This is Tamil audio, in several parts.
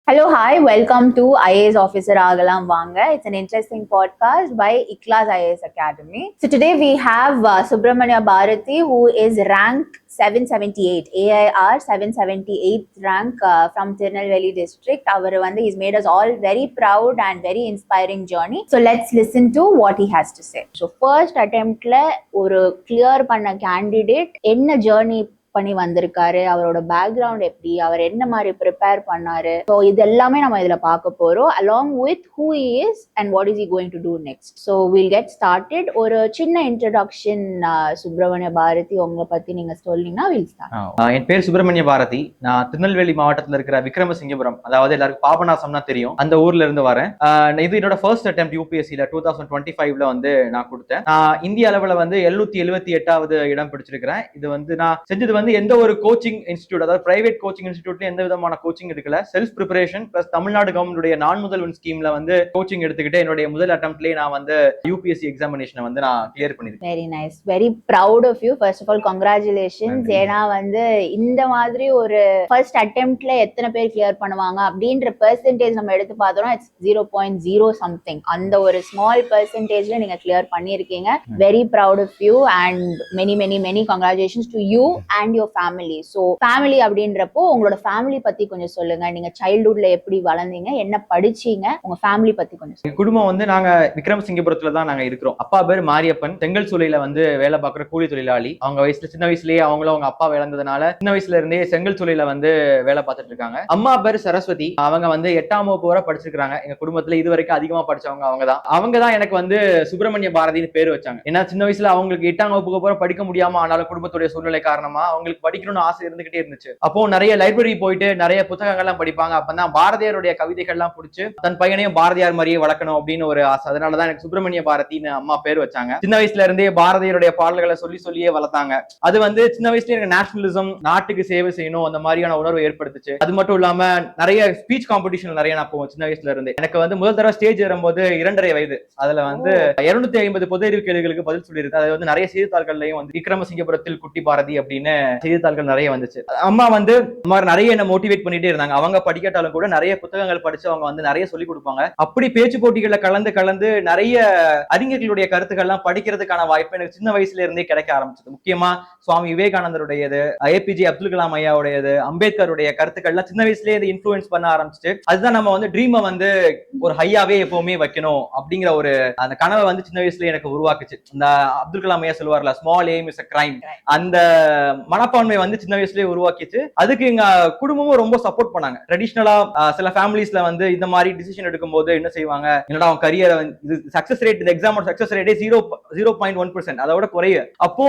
Hello, hi, welcome to IAS Officer Agalam Vanga. It's an interesting podcast by ICLAS IAS Academy. So today we have Subramanya Bharati, who is ranked 778, AIR 778th rank from Tirunelveli district. He's made us all very proud and very inspiring journey. So let's listen to what he has to say. So first attempt la ஒரு clear பண்ண candidate என்ன journey பண்ணி வந்திருக்காரு, அவரோட பேக்ரவுண்ட் எப்படி, அவர் என்ன மாதிரி ப்ரிப்பேர் பண்ணாரு, ஸோ இது எல்லாமே நம்ம இதுல பார்க்க போறோம் along with who he is and what is he going to do next. So will get started. ஒரு சின்ன இன்ட்ரடக்ஷன் சுப்பிரமணிய பாரதி உங்களை பத்தி நீங்க சொன்னீங்கன்னா வில் ஸ்டார்ட். என் பேர் சுப்பிரமணிய பாரதி. நான் திருநெல்வேலி மாவட்டத்தில் இருக்கிற விக்ரமசிங்கபுரம், அதாவது எல்லாருக்கும் பாபநாசம்னா தெரியும், அந்த ஊர்ல இருந்து வரேன். இது என்னோட ஃபர்ஸ்ட் அட்டெம்ப்ட் யூபிஎஸ்சில 2025ல வந்து நான் கொடுத்தேன். இந்திய அளவுல வந்து 778வது இடம் பிடிச்சிருக்கிறேன். இது வந்து நான் செஞ்சது வந்து எந்த ஒரு கோச்சிங் இன்ஸ்டிடியூட், அதாவது பிரைவேட் கோச்சிங் இன்ஸ்டிடியூட்ல எந்த விதமான கோச்சிங் எடுக்கல. செல்ஃப் ப்ரிப்பரேஷன் பிளஸ் தமிழ்நாடு கவர்மெண்டுடைய நான் முதல்வன் ஸ்கீம்ல வந்து கோச்சிங் எடுத்துக்கிட்டு என்னுடைய முதல் அட்டெம்ப்ட்லயே நான் வந்து யூபிஎஸ்சி எக்ஸாமினேஷனை வந்து நான் கிளியர் பண்ணிருக்கேன். Very nice, very proud of you. First of all congratulations. ஏன்னா வந்து இந்த மாதிரி ஒரு ஃபர்ஸ்ட் அட்டெம்ப்ட்ல எத்தனை பேர் கிளியர் பண்ணுவாங்க அப்படின்ற பெர்சன்டேஜ் நம்ம எடுத்து பார்த்தோம்னா இட்ஸ் 0.0 சம்திங். அந்த ஒரு ஸ்மால் பெர்சன்டேஜ்ல நீங்க கிளியர் பண்ணிருக்கீங்க. Very proud of you and many many many congratulations to you and your family. So family அப்படின்றப்போ உங்களோட ஃபேமிலி பத்தி கொஞ்சம் சொல்லுங்க. நீங்க சைல்ட்ஹுட்ல எப்படி வளர்ந்தீங்க, என்ன படிச்சீங்க, உங்க ஃபேமிலி பத்தி கொஞ்சம். குடும்பம் வந்து நாங்க விக்ரமசிங்கபுரத்துல தான் நாங்க இருக்கிறோம். அப்பா பேர் மாரியப்பன், செங்கல் சூளையில வந்து வேலை பார்க்குற கூலி தொழிலாளி. அவங்க வயசுல சின்ன வயசுலயே அவங்களும் அவங்க அப்பா இழந்ததுனால சின்ன வயசுல இருந்தே செங்கல் சூளையில வந்து வேலை பார்த்துட்டு இருக்காங்க. அம்மா பேர் சரஸ்வதி, அவங்க வந்து 8ஆம் வகுப்பு வரை படிச்சிருக்காங்க. எங்க குடும்பத்துல இது வரைக்கும் அதிகமா படிச்சவங்க அவங்கதான் எனக்கு வந்து சுப்பிரமணிய பாரதினு பேர் வச்சாங்க. ஏன்னா சின்ன வயசுல அவங்களுக்கு 8ஆம் வகுப்புக்கு அப்புறம் படிக்க முடியாம ஆனாலும் குடும்பத்துடைய சூழ்நிலை காரணமா அவங்களுக்கு படிக்கணும்னு ஆசை இருந்துகிட்டே இருந்துச்சு. அப்போ நிறைய லைப்ரரி போயிட்டு நிறைய புத்தகங்கள்லாம் படிப்பாங்க. அப்பதான் பாரதியாருடைய கவிதைகள்லாம் பிடிச்சு தன் பையனையும் பாரதியார் மாதிரியே வளர்க்கணும் அப்படின்னு ஒரு ஆசை. அதனாலதான் எனக்கு சுப்பிரமணிய பாரதின்னு அம்மா பேர் வச்சாங்க. சின்ன வயசுல இருந்தே பாரதியாருடைய பாடல்களை சொல்லியே வளர்த்தாங்க. அது வந்து சின்ன வயசுல எனக்கு நேஷனலிசம், நாட்டுக்கு சேவை செய்யணும் அந்த மாதிரியான உணர்வு ஏற்படுத்துச்சு. அது மட்டும் இல்லாம நிறைய ஸ்பீச் காம்படிஷன் நிறைய நான் போவேன் சின்ன வயசுல இருந்து. எனக்கு வந்து முதல் தடவை ஸ்டேஜ் ஏறும்போது 2.5 வயது. அதுல வந்து 250 பொது அறிவு கேள்விகளுக்கு பதில் சொல்லியிருக்கு. அது வந்து நிறைய செய்தித்தாள்கள்லயும் வந்து விக்ரமசிங்கபுரத்தில் குட்டி பாரதி அப்படின்னு செய்தித்தாள்கள் நிறைய வந்துச்சு. அம்மா வந்து நிறைய என்ன மோட்டிவேட் பண்ணிட்டே இருந்தாங்க. அவங்க படிக்கட்டாலும் கூட நிறைய புத்தகங்கள் படிச்சு அவங்க வந்து நிறைய சொல்லி கொடுப்பாங்க. அப்படி பேச்சு போட்டிகள்ல கலந்து நிறைய அறிஞர்களுடைய கருத்துக்கள்லாம் படிக்கிறதுக்கான வாய்ப்பு எனக்கு சின்ன வயசுல இருந்தே கிடைக்க ஆரம்பிச்சது. முக்கியமா சுவாமி விவேகானந்தருடையது, ஏபிஜே அப்துல் கலாம் ஐயாவுடையது, அம்பேத்கருடைய கருத்துக்கள்லாம் சின்ன வயசுலயே இன்ஃபுளுன்ஸ் பண்ண ஆரம்பிச்சு. அதுதான் நம்ம வந்து ட்ரீமை வந்து ஒரு ஹையாவே எப்பவுமே வைக்கணும் அப்படிங்கிற ஒரு அந்த கனவை வந்து சின்ன வயசுல எனக்கு உருவாக்குச்சு. இந்த அப்துல் கலாம் ஐயா சொல்லுவார்ல, small aim is a crime, அந்த மனப்பான்மை வந்து சின்ன வயசுலயே உருவாக்கிச்சு. அதுக்கு எங்க குடும்பமும் ரொம்ப சப்போர்ட் பண்ணாங்க. ட்ரெடிஷனலா சில ஃபேமிலிஸ்ல வந்து இந்த மாதிரி டிசிஷன் எடுக்கும் போது என்ன செய்வாங்க, என்னடா அவன் கரியர் சக்சஸ் ரேட், இந்த எக்ஸாமோட சக்சஸ் ரேட்டே 0.1%, அதோட குறைய. அப்போ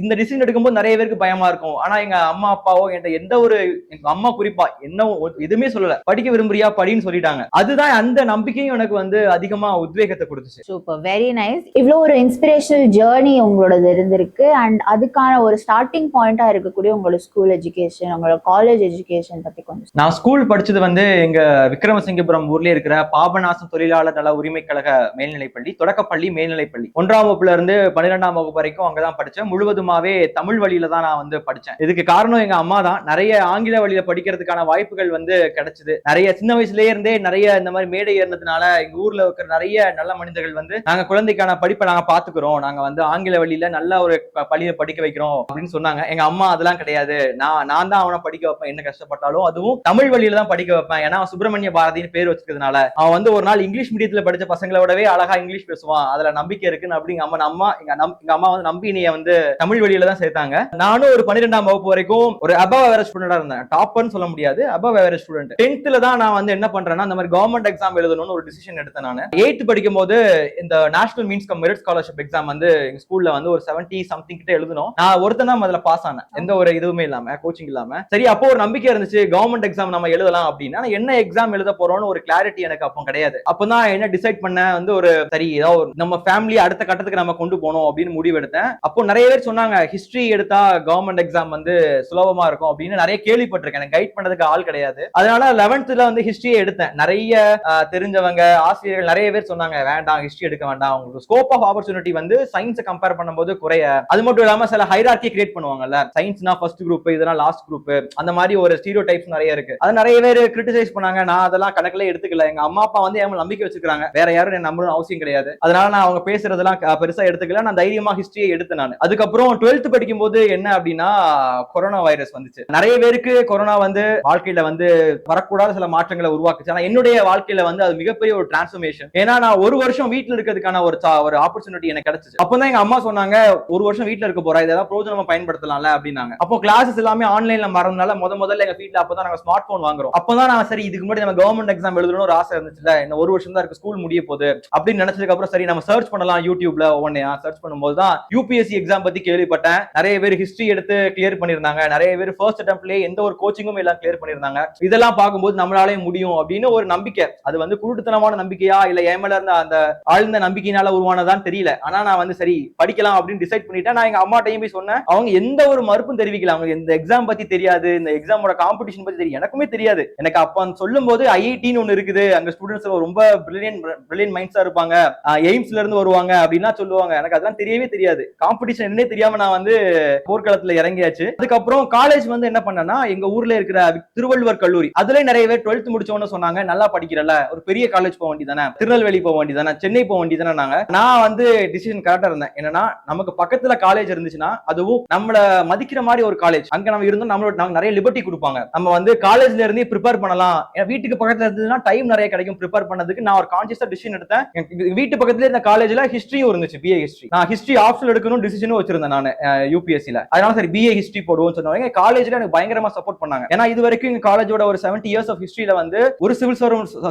இந்த டிசிஷன் எடுக்கும்போது நிறைய பேருக்கு பயமா இருக்கும். ஆனா எங்க அம்மா அப்பாவோ என்கிட்ட எந்த ஒரு, எங்க அம்மா குறிப்பா என்ன எதுவுமே சொல்லல, படிக்க விரும்புறியா படின்னு சொல்லிட்டாங்க. அதுதான் அந்த நம்பிக்கையும் எனக்கு வந்து அதிகமா உத்வேகத்தை கொடுத்துச்சு. Super, very nice. இவ்வளவு ஒரு இன்ஸ்பிரேஷனல் ஜேர்னி உங்களோட இருந்திருக்கு அண்ட் அதுக்கான ஒரு ஸ்டார்டிங் பாயிண்டா இருக்கக்கூடிய உங்களோட ஸ்கூல் எஜுகேஷன், உங்களோட காலேஜ் எஜுகேஷன் பத்தி கொஞ்சம். நான் ஸ்கூல் படிச்சது வந்து எங்க விக்ரமசிங்கபுரம் ஊர்ல இருக்கிற பாபநாசம் தொழிலாளர் நல உரிமை கழக மேல்நிலைப்பள்ளி, தொடக்கப்பள்ளி, மேல்நிலைப்பள்ளி. 1ஆம் வகுப்புல இருந்து 12ஆம் வகுப்பு வரைக்கும் அங்கதான் படிச்சேன். முழுவதுமாவே தமிழ் வழியில தான் நான் வந்து படிச்சேன். இதுக்கு காரணம் எங்க அம்மா தான். நிறைய ஆங்கில வழியில படிக்கிறதுக்கான வாய்ப்புகள் வந்து கிடைச்சது. நிறைய சின்ன வயசுலயே இருந்தே நிறைய இந்த மாதிரி மேடை ஏறினதுனால எங்க ஊர்ல இருக்கிற நிறைய நல்ல மனிதர்கள் வந்து நாங்க குழந்தைக்கான படிப்பை நாங்க பாத்துக்கிறோம், நாங்க வந்து ஆங்கில வழியில நல்ல ஒரு பள்ளியை படிக்க வைக்கிறோம் அப்படின்னு சொன்னாங்க. எங்க அம்மா அதெல்லாம் கிடையாது, நான் தான் அவனை படிக்க வைப்பேன், என்ன கஷ்டப்பட்டாலும் அதுவும் தமிழ் வழியில தான் படிக்க வைப்பேன். ஏன்னா சுப்பிரமணிய பாரதின்னு பேர் வச்சிருக்கிறதுனால அவன் வந்து ஒரு நாள் இங்கிலீஷ் மீடியத்துல படிச்ச பசங்களை விடவே அழகா இங்கிலீஷ் பேசுவான், அதுல நம்பிக்கை இருக்குன்னு அப்படி எங்க அம்மா வந்து நம்பி நீ வந்து தமிழ் வழியில தான் சேர்த்தாங்க. நானும் ஒரு 12ஆம் வகுப்பு வரைக்கும் ஒரு அபவ் ஆவரேஜ் ஸ்டூடெண்டா இருந்தேன். டாப்பர்னு சொல்ல முடியாது, அபவ் ஆவரேஜ் ஸ்டூடெண்ட். 10th தான் நான் வந்து என்ன பண்றேன்னா, இந்த மாதிரி கவர்மெண்ட் எக்ஸாம் எழுதணும்னு ஒரு டிசிஷன் எடுத்தேன். நான் 8th படிக்கும் போது இந்த national means come merit scholarship exam வந்து எங்க ஸ்கூல்ல வந்து ஒரு 70 சம்திங் கிட்ட எழுதணும். நான் ஒருத்தன் தான் அதுல பாஸ் ஆனேன், எந்த ஒரு இதுவுமே இல்லாம, கோச்சிங் இல்லாம. சரி, அப்போ ஒரு நம்பிக்கை இருந்துச்சு கவர்மெண்ட் எக்ஸாம் நம்ம எழுதலாம் அப்படின்னா. என்ன எக்ஸாம் எழுத போறோம்னு ஒரு கிளாரிட்டி எனக்கு அப்போ கிடையாது. அப்பதான் என்ன டிசைட் பண்ண வந்து ஒரு சரி, ஏதாவது நம்ம ஃபேமிலி அடுத்த கட்டத்துக்கு நம்ம கொண்டு போகணும் அப்படின்னு முடிவு எடுத்தேன். அப்போ நிறைய பேர் சொன்னாங்க ஹிஸ்டரி எடுத்தா கவர்மெண்ட் எக்ஸாம் வந்து சுலபமா இருக்கும் அப்படின்னு நிறைய கேள்விப்பட்டிருக்கேன். எனக்கு கைட் பண்ணதுக்கு ஆள் கிடையாது. அதனால 11th வந்து ஹிஸ்டரியே எடுத்தேன். நிறைய தெரிஞ்சவங்க ஆசிரியர்கள் நிறைய பேர் சொன்னாங்க வேண்டாம் ஹிஸ்டரி எடுக்க வேண்டாம், உங்களுக்கு ஸ்கோப் ஆஃப் ஆப்பர்ச்சுனிட்டி வந்து சயின்ஸை கம்பேர் பண்ணும்போது குறைய. அது மட்டும் இல்லாம சில ஹைரார்கி கிரியேட் பண்ணுவாங்கல்ல, சயின்ஸ்னா ஃபர்ஸ்ட் குரூப், இதெல்லாம் லாஸ்ட் குரூப், அந்த மாதிரி ஒரு ஸ்டீரியோ டைப்ஸ் நிறைய இருக்கு. அது நிறைய பேர் கிரிட்டிசைஸ் பண்ணாங்க. நான் அதெல்லாம் கணக்குல எடுத்துக்கல. எங்க அம்மா அப்பா வந்து என் நம்பிக்கை வச்சிருக்காங்க, வேற யாரும் என்ன நம்பணும் அவசியம் கிடையாது. அதனால நான் அவங்க பேசுறதெல்லாம் பெருசா எடுத்துக்கல. நான் தைரியமா ஹிஸ்டரியை எடுத்து நான் அதுக்கப்புறம் 12th படிக்கும் போது என்ன அப்படின்னா கொரோனா வைரஸ் வந்துச்சு. நிறைய பேருக்கு கொரோனா வந்து வாழ்க்கையில வந்து வரக்கூடாத சில மாற்றங்களை உருவாக்குச்சு. ஆனா என்னுடைய வாழ்க்கையில வந்து அது மிகப்பெரிய ஒரு டிரான்ஸ்ஃபர்மேஷன். ஏன்னா நான் ஒரு வருஷம் வீட்டுல இருக்கிறதுக்கான ஒரு ஆப்பர்ச்சுனிட்டி எனக்கு கிடைச்சிச்சு. அப்பதான் எங்க அம்மா சொன்னாங்க, ஒரு வருஷம் வீட்டுல இருக்க போறா, இதெல்லாம் பிரோஜனமா பயன்படுத்தலாம்ல அப்படின்னாங்க. அப்போ கிளாஸஸ் எல்லாமே ஆன்லைன்ல மறந்தனால முதல்ல எங்க வீட்டுல அப்பதான் நாங்க ஸ்மார்ட் போன் வாங்குறோம். அப்பதான் நான் சரி இதுக்கு முன்னாடி நம்ம கவர்மெண்ட் எக்ஸாம் எழுதணும்னு ஒரு ஆசை இருந்துச்சுல, இன்னும் ஒரு வருஷம் தான் இருக்கு ஸ்கூல் முடிய போகுது அப்படின்னு நினைச்சதுக்கு அப்புறம் சரி நம்ம சர்ச் பண்ணலாம் யூடியூப்ல. ஒவ்வொன்னையா சர்ச் பண்ணும்போது தான் யூபிஎஸ்சி எக்ஸாம் பத்தி கேள்விப்பட்டேன். நிறைய பேர் ஹிஸ்டரி எடுத்து கிளியர் பண்ணிருந்தாங்க. நிறைய பேர் ஃபர்ஸ்ட் அட்டெம்ப்ட்லயே எந்த ஒரு கோச்சிங்கும் எல்லாம் கிளியர் பண்ணிருந்தாங்க. இதெல்லாம் பார்க்கும்போது நம்மளாலே முடியும் அப்படின்னு ஒரு நம்பிக்கை. அது வந்து குருட்டுத்தனமான நம்பிக்கையா இல்ல ஏமல இருந்த அந்த ஆழ்ந்த நம்பிக்கையினால உருவானதான் தெரியல. ஆனா நான் வந்து சரி படிக்கலாம் அப்படின்னு டிசைட் பண்ணிட்டேன். நான் எங்க அம்மாட்டையும் போய் சொன்னேன். அவங்க எந்த ஒரு மறுப்பும் தெரிவிக்கல. அவங்க இந்த எக்ஸாம் பத்தி தெரியாது, இந்த எக்ஸாமோட காம்படிஷன் பத்தி தெரியும், எனக்குமே தெரியாது. எனக்கு அப்ப சொல்லும் போது ஐஐடின்னு ஒண்ணு இருக்குது, அங்க ஸ்டூடெண்ட்ஸ் ரொம்ப பிரில்லியன்ட் மைண்ட்ஸா இருப்பாங்க, எய்ம்ஸ்ல இருந்து வருவாங்க அப்படின்னா சொல்லுவாங்க. எனக்கு அதெல்லாம் தெரியவே தெரியாது. காம்படிஷன் என்னன்னே தெரியாம நான் வந்து போர்க்களத்துல இறங்கியாச்சு. அதுக்கப்புறம் காலேஜ் வந்து என்ன பண்ணேன்னா எங்க ஊர்ல இருக்கிற திருவள்ளுவர் கல்லூரி, அதுல நிறைய பேர் 12th முடிச்சோன்னு சொன்னாங்க, நல்லா படிக்கிறல ஒரு பெரிய காலேஜ் போக வேண்டியதானே, திருநெல்வேலி போக வேண்டியதானே, சென்னை போக வேண்டியதானே. நான் வந்து டிசிஷன் கரெக்டா இருந்தேன். என்னன்னா நமக்கு பக்கத்துல காலேஜ் இருந்துச்சுன்னா அதுவும் நம்மள மதிக்கிற மாதிரி ஒரு காலேஜ், அங்க நம்ம இருந்தோம் நம்மளோட நிறைய லிபர்ட்டி கொடுப்பாங்க. நம்ம வந்து காலேஜ்ல இருந்தே ப்ரிப்பேர் பண்ணலாம். வீட்டுக்கு பக்கத்துல இருந்ததுன்னா டைம் நிறைய கிடைக்கும் ப்ரிப்பேர் பண்ணதுக்கு. நான் ஒரு கான்சியஸா டிசிஷன் எடுத்தேன். வீட்டு பக்கத்துல இருந்த காலேஜ்ல ஹிஸ்டரியும் இருந்துச்சு, பிஏ ஹிஸ்டரி. நான் ஹிஸ்டரி ஆப்ஷனல் எடுக்கணும் டிசிஷனும் வச்சிருந்தேன் நான் யூபிஎஸ்சில. அதனால சரி பிஏ ஹிஸ்டரி போடுவோம்னு சொன்னாங்க. காலேஜ்ல எனக்கு பயங்கரமா சப்போர்ட் பண்ணாங்க. ஏன்னா இது வரைக்கும் எங்க காலேஜோட ஒரு 70 இயர்ஸ் ஆஃப் ஹிஸ்டரியில வந்து ஒரு சிவில்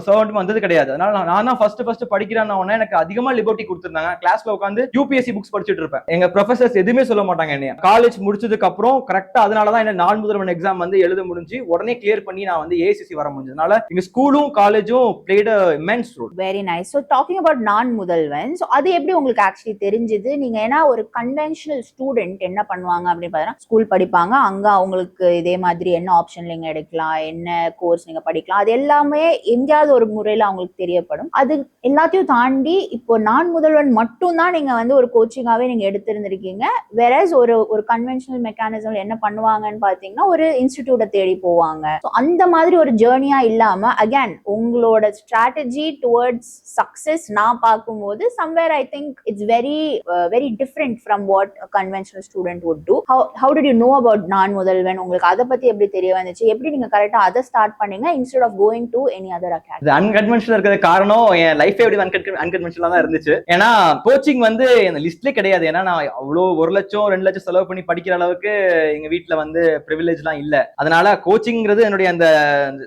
சர்வன்ட் வந்தது கிடையாது. அதனால நான் தான் ஃபர்ஸ்ட் படிக்கிறேன்னு எனக்கு அதிகமா லிபர்ட்டி கொடுத்திருந்தாங்க. கிளாஸ்ல உட்காந்து யூபிஎஸ்சி புக்ஸ் படிச்சுட்டு இருப்பேன். எங்க ப்ரொஃபசர்ஸ் எதுவுமே சொல்ல மாட்டாங்க என்னைய. காலேஜ் முடிச்சதுக்கு அப்புறம் கரெக்டா அதனாலதான் என்ன நான் முதல்வன் எக்ஸாம் வந்து எழுத முடிஞ்சு உடனே கிளியர் பண்ணி நான் வந்து ஏசிசி வர முடிஞ்சதுனால எங்க ஸ்கூலும் காலேஜும் played a immense role. Very nice. So talking about நான் முதல்வன், so அது எப்படி உங்களுக்கு ஆக்சுவலி தெரிஞ்சது? நீங்க ஏன்னா ஒரு கன்வென்ஷனல் ஸ்டூடெண்ட் என்ன பண்ணுவாங்க அப்படின்னு பார்த்தீங்கன்னா ஸ்கூல் படிப்பாங்க, அங்க அவங்களுக்கு இதே மாதிரி என்ன ஆப்ஷன் நீங்க எடுக்கலாம், என்ன கோர்ஸ் நீங்க படிக்கலாம், அது எல்லாமே எங்கேயாவது ஒரு முறையில அவங்களுக்கு தெரியப்படும். அது எல்லாத்தையும் தாண்டி இப்போ நான் முதல்வன் மட்டும் தான் நீங்க வந்து ஒரு கோச்சிங்காவே நீங்க எடுத்திருந்திருக்கீங்க. வேறஸ் ஒரு கன்வென்ஷனல் மெக்கானிசம் என்ன பண்ணுவாங்கன்னு பாத்தீங்கன்னா ஒரு இன்ஸ்டிடியூட்டை தேடி போவாங்க. அந்த மாதிரி ஒரு ஜேர்னியா இல்லாம அகைன் உங்களோட ஸ்ட்ராட்டஜி டுவர்ட்ஸ் சக்சஸ் நான் பார்க்கும்போது somewhere I think it's very different from what a conventional student would do. How did you know about நான் முதல்வன்? உங்களுக்கு அதை பத்தி எப்படி தெரிய வந்துச்சு? எப்படி நீங்க கரெக்டா அதை ஸ்டார்ட் பண்ணீங்க instead of going to any other academy? Unconventional இருக்கிற காரணம் என் லைஃபே எப்படி அன்கன்வென்ஷனலா தான் இருந்துச்சு. ஏன்னா கோச்சிங் வந்து இந்த லிஸ்ட்ல கிடையாது. ஏன்னா நான் அவ்வளோ 1 லட்சம் 2 லட்சம் செலவு பண்ணி படிக்கிற அளவுக்கு எங்க வீட்டுல வந்து பிரிவிலேஜ் எல்லாம் இல்ல. அதனால கோச்சிங்கிறது என்னுடைய அந்த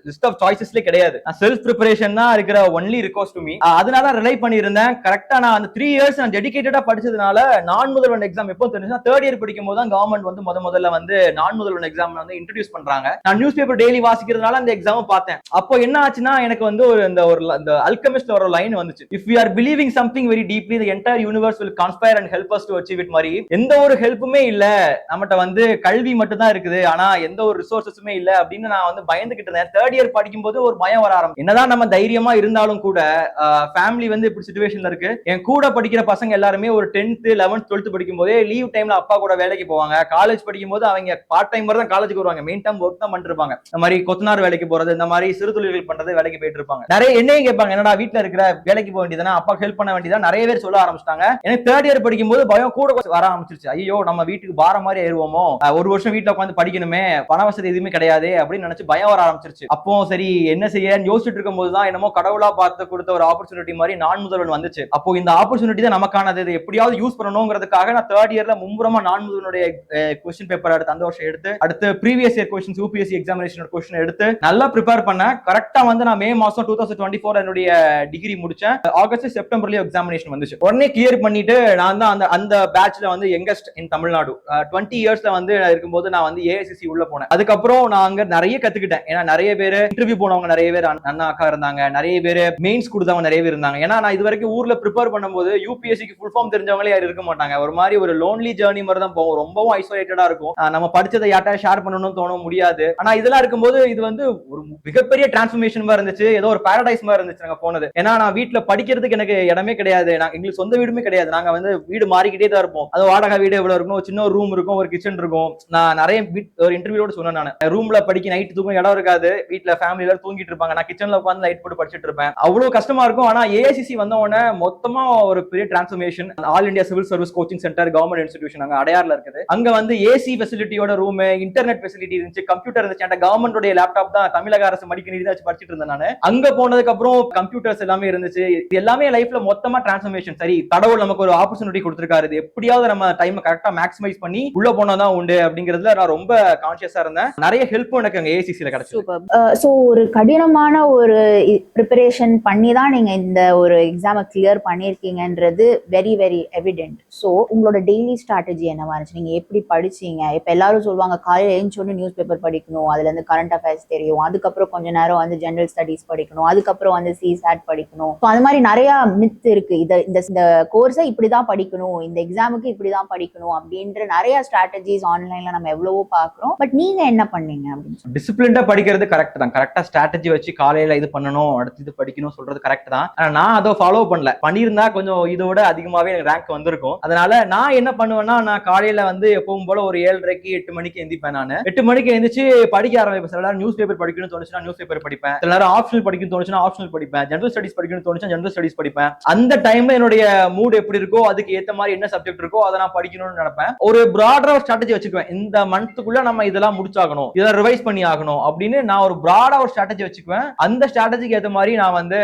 லிஸ்ட் ஆஃப் சாய்ஸஸ்ல கிடையாது. நான் செல்ஃப் ப்ரிப்பரேஷன் தான் இருக்கிற ஒன்லி ரிக்வெஸ்ட் டு மீ. அதனால ரிலை பண்ணியிருந்தேன். கரெக்டா நான் அந்த 3 இயர்ஸ் நான் டெடிகேட்டடா படிச்சதுனால நான் முதல்வன் எக்ஸாம் எப்போ தெரிஞ்சுன்னா 3rd இயர் படிக்கும் போது தான் கவர்மெண்ட் வந்து முதல்ல வந்து நான் முதல்வன் எக்ஸாம் வந்து இன்ட்ரோடியூஸ் பண்றாங்க. நான் நியூஸ் பேப்பர் டெய்லி வாசிக்கிறதுனால அந்த எக்ஸாம் பார்த்தேன். அப்போ என்ன ஆச்சுன்னா எனக்கு வந்து இந்த அல்கெமிஸ்ட்ல ஒரு லைன் வந்துச்சு, if you are believing something very deeply the entire universe will conspire and help us to achieve it. மாதிரி எந்த ஒரு ஹெல்ப்புமே இல்ல, நம்மகிட்ட வந்து கல்வி மட்டும் தான் இருக்குது, ஆனா எந்த ஒரு ரிசோர்சஸுமே இல்ல அப்படின்னு நான் வந்து பயந்துகிட்டு இருந்தேன். 3rd இயர் படிக்கும் போது ஒரு பயம் வர ஆரம்பிச்சு. என்னதான் நம்ம தைரியமா இருந்தாலும் கூட ஃபேமிலி வந்து இப்படி சிச்சுவேஷன்ல இருக்கு. என் கூட படிக்கிற பசங்க எல்லாருமே ஒரு 10th 11th 12th படிக்கும் போதே லீவ் டைம்ல அப்பா கூட வேலைக்கு போவாங்க. காலேஜ் படிக்கும் போது அவங்க பார்ட் டைம் தான் காலேஜுக்கு வருவாங்க, மெயின் டைம் ஒர்க் தான் பண்ணிட்டு இருப்பாங்க. இந்த மாதிரி கொத்தனார் வேலைக்கு போறது, இந்த மாதிரி சிறு தொழில்கள் பண்றது, வேலைக்கு போயிட்டு இருப்பாங்க. நிறைய என்னையும் கேட்பாங்க, என்னடா வீட்டுல இருக்கிற வேலைக்கு போக வேண்டியதானே, அப்பா ஹெல்ப் பண்ண வேண்டியதா நிறைய பேர் சொல்ல ஆரம்பிச்சிட்டாங்க. எனக்கு 3rd இயர் படிக்கும் போது பயம் கூட வர ஆரம்பிச்சிருச்சு. ஐயோ நம்ம வீட்டுக்கு பாரம் மாதிரி ஆயிருவோமோ, ஒரு வருஷம் வீட்டுல உட்காந்து படிக்கணுமே, பண வசதி எதுவுமே கிடையாது அப்படின்னு நினைச்சு பயம் வர ஆரம்பிச்சிருச்சு. அப்போ சரி என்ன செய்ய யோசிச்சுட்டு இருக்கும் போதுதான் என்னமோ கடவுளா பார்த்து கொடுத்த ஒரு ஆப்பர்ச்சுனிட்டி மாதிரி நான் முதல்வன் வந்துச்சு. அப்போ இந்த ஆப்பர்ச்சுனிட்டி தான் நமக்கானது, எப்படியாவது யூஸ் பண்ணணுங்கிறதுக்காக நான் 3rd இயர்ல மும்முரமா நான் முதல்வனுடைய கொஸ்டின் பேப்பர் எடுத்து அந்த வருஷம் எடுத்து அடுத்து previous year question UPSC examination question எடுத்து நல்லா ப்ரிப்பேர் பண்ணேன். கரெக்டா வந்து நான் மே மாசம் 2024 என்னுடைய டிகிரி முடிச்சேன். ஆகஸ்ட் செப்டம்பர்லயே எக்ஸாமினேஷன் வந்துச்சு. உடனே கிளியர் பண்ணிட்டு நான் தான் அந்த பேட்ச்ல வந்து யங்கஸ்ட் இன் தமிழ்நாடு 20 இயர்ஸ்ல வந்து இருக்கும்போது நான் வந்து ஏஐசிசி உள்ள போனேன். அதுக்கப்புறம் நான் அங்க நிறைய கத்துக்கிட்டேன். ஏன்னா நிறைய பேர் இன்டர்வியூ போனவங்க நிறைய பேர் அண்ணா அக்கா இருந்தாங்க, நிறைய பேர் மெயின்ஸ் கொடுத்தவங்க நிறைய பேர் இருந்தாங்க. ஏன்னா நான் இது வரைக்கும் ஊர்ல ப்ரிப்பேர் பண்ணும்போது யூபிஎஸ்சிக்கு ஃபுல் ஃபார்ம் தெரிஞ்சவங்களே யாரும் இருக்க மாட்டாங்க. ஒரு மாதிரி ஒரு லோன்லி ஜேர்னி மாதிரி தான் போகும், ரொம்பவும் ஐசோலேட்டடா இருக்கும். நம்ம படிச்சதை யார்ட்டா ஷேர் பண்ணணும்னு தோண முடியாது. ஆனா இதெல்லாம் இருக்கும்போது இது வந்து ஒரு மிகப்பெரிய டிரான்ஸ்ஃபர்மேஷன் மாதிரி இருந்துச்சு, ஏதோ ஒரு பாரடைஸ் மாதிரி இருந்துச்சு நாங்க போனது. ஏன்னா நான் வீட்டுல படிக்கிறதுக்கு எனக்கு இடமே கிடையாது, எங்களுக்கு சொந்த வீடுமே கிடையாது. நாங்க வந்து வீடு மாறிக்கிட்டே தான் இருப்போம். அது வாடகை வீடு எவ்வளவு இருக்கும், சின்ன ஒரு ரூம் இருக்கும், ஒரு கிச்சன் இருக்கும். நான் நிறைய ஒரு இன்டர்வியூல சொன்னேன், நான் ரூம்ல படிக்க நைட் தூங்க இடம் இருக்காது, வீட்டுல ஃபேமிலில தூங்கிட்டு இருப்பாங்க, நான் கிச்சன்ல உட்காந்து லைட் போட்டு படிச்சுட்டு இருப்பேன். அவ்வளவு கஷ்டமா இருக்கும். ஆனா ஏஐசிசி வந்த உடனே மொத்தமா ஒரு பெரிய transformation. All India civil service coaching centre government institution அங்க அடையார்ல இருக்குது. அங்க வந்து ஏசி ஃபெசிலிட்டியோட ரூம், இன்டர்நெட் ஃபெசிலிட்டி இருந்துச்சு, கம்ப்யூட்டர் இருந்துச்சு. அந்த கவர்மெண்டோட லேப்டாப் தான் தமிழக அரசு மடிக்க நீதி வச்சு படிச்சுட்டு இருந்தேன் நான். அங்க போனதுக்கு அப்புறம் கம்ப்யூட்டர்ஸ் எல்லாமே இருந்துச்சு. இது எல்லாமே லைஃப்ல மொத்தமா டிரான்ஸ்ஃபர்மேஷன். சரி, கடவுள் நமக்கு ஒரு ஆப்பர்ச்சுனிட்டி கொடுத்திருக்காரு, இது எப்படியாவது நம்ம டைம் கரெக்டா மேக்ஸிமைஸ் பண்ணி உள்ள போனாதான் உண்டு அப்படிங்கிறதுல நான் ரொம்ப கான்சியஸா இருந்தேன். நிறைய ஹெல்ப் எனக்கு அங்க ஏசிசில கிடைச்சது. சோ ஒரு கடினமான ஒரு ப்ரிப்பரேஷன் பண்ணி தான் நீங்க இந்த ஒரு எக்ஸாமை கிளியர் பண்ணிருக்கீங்கன்றது வெரி வெரி எவிடென்ட். சோ உங்களோட டெய்லி ஸ்ட்ராட்டஜி என்னவா இருந்துச்சு? நீங்க எப்படி படிச்சீங்க? இப்ப எல்லாரும் சொல்லுவாங்க காலையில எழுந்தோடனே நியூஸ் பேப்பர் படிக்கணும், அதுல இருந்து கரண்ட் அஃபேர்ஸ் தெரியும், அதுக்கப்புறம் கொஞ்ச நேரம் வந்து ஜெனரல் ஸ்டடிஸ் படிக்கணும், அதுக்கப்புறம் வந்து சிசாட் படிக்கணும். அது மாதிரி நிறைய மித் இருக்கு. இந்த கோர்ஸை இப்படிதான் படிக்கணும், இந்த எக்ஸாமுக்கு இப்படிதான் படிக்கணும் அப்படின்ற நிறைய ஸ்ட்ராட்டஜிஸ் ஆன்லைன்ல நம்ம எவ்வளவோ பாக்குறோம். பட் நீங்க என்ன பண்ணீங்க அப்படின்னு? டிசிப்ளின்டா படிக்கிறது கரெக்ட் தான். கரெக்டா ஸ்ட்ராட்டஜி வச்சு காலையில இது பண்ணணும், அடுத்து இது படிக்கணும் சொல்றது கரெக்ட் தான். ஆனா நான் அதை ஃபாலோ பண்ணல. பண்ணியிருந்தா கொஞ்சம் இதோட அதிகமாவே எனக்கு ரேங்க் வந்திருக்கும். அதனால நான் என்ன பண்ணுவேன்னா, நான் காலையில வந்து எப்பவும் போல ஒரு 7:30 8 மணிக்கு எந்திப்பேன். நான் 8 மணிக்கு எந்திரிச்சு படிக்க ஆரம்பிப்பேன். சில நேரம் நியூஸ் பேப்பர் படிக்கணும்னு தோணுச்சுன்னா நியூஸ் பேப்பர் படிப்பேன், சில நேரம் ஆப்ஷனல் படிக்கணும்னு தோணுச்சுன்னா ஆப்ஷனல் படிப்பேன், ஜெனரல் ஸ்டடிஸ் படிக்கணும்னு தோணுச்சுன்னா ஜெனரல் ஸ்டடிஸ் படிப்பேன். அந்த டைம்ல என்னுடைய மூட் எப்படி இருக்கோ அதுக்கு ஏத்த மாதிரி என்ன சப்ஜெக்ட் இருக்கோ அதை நான் படிக்கணும்னு நினைப்பேன். ஒரு பிராடா ஸ்ட்ராட்டஜி வச்சுக்குவேன். இந்த மந்த்துக்குள்ள நம்ம இதெல்லாம் முடிச்சாகணும், இதெல்லாம் ரிவைஸ் பண்ணி ஆகணும் அப்படின்னு நான் ஒரு பிராடா ஒரு ஸ்ட்ராட்டஜி வச்சுக்குவேன். அந்த ஸ்ட்ராட்டஜிக்கு ஏத்த மாதிரி நான் வந்து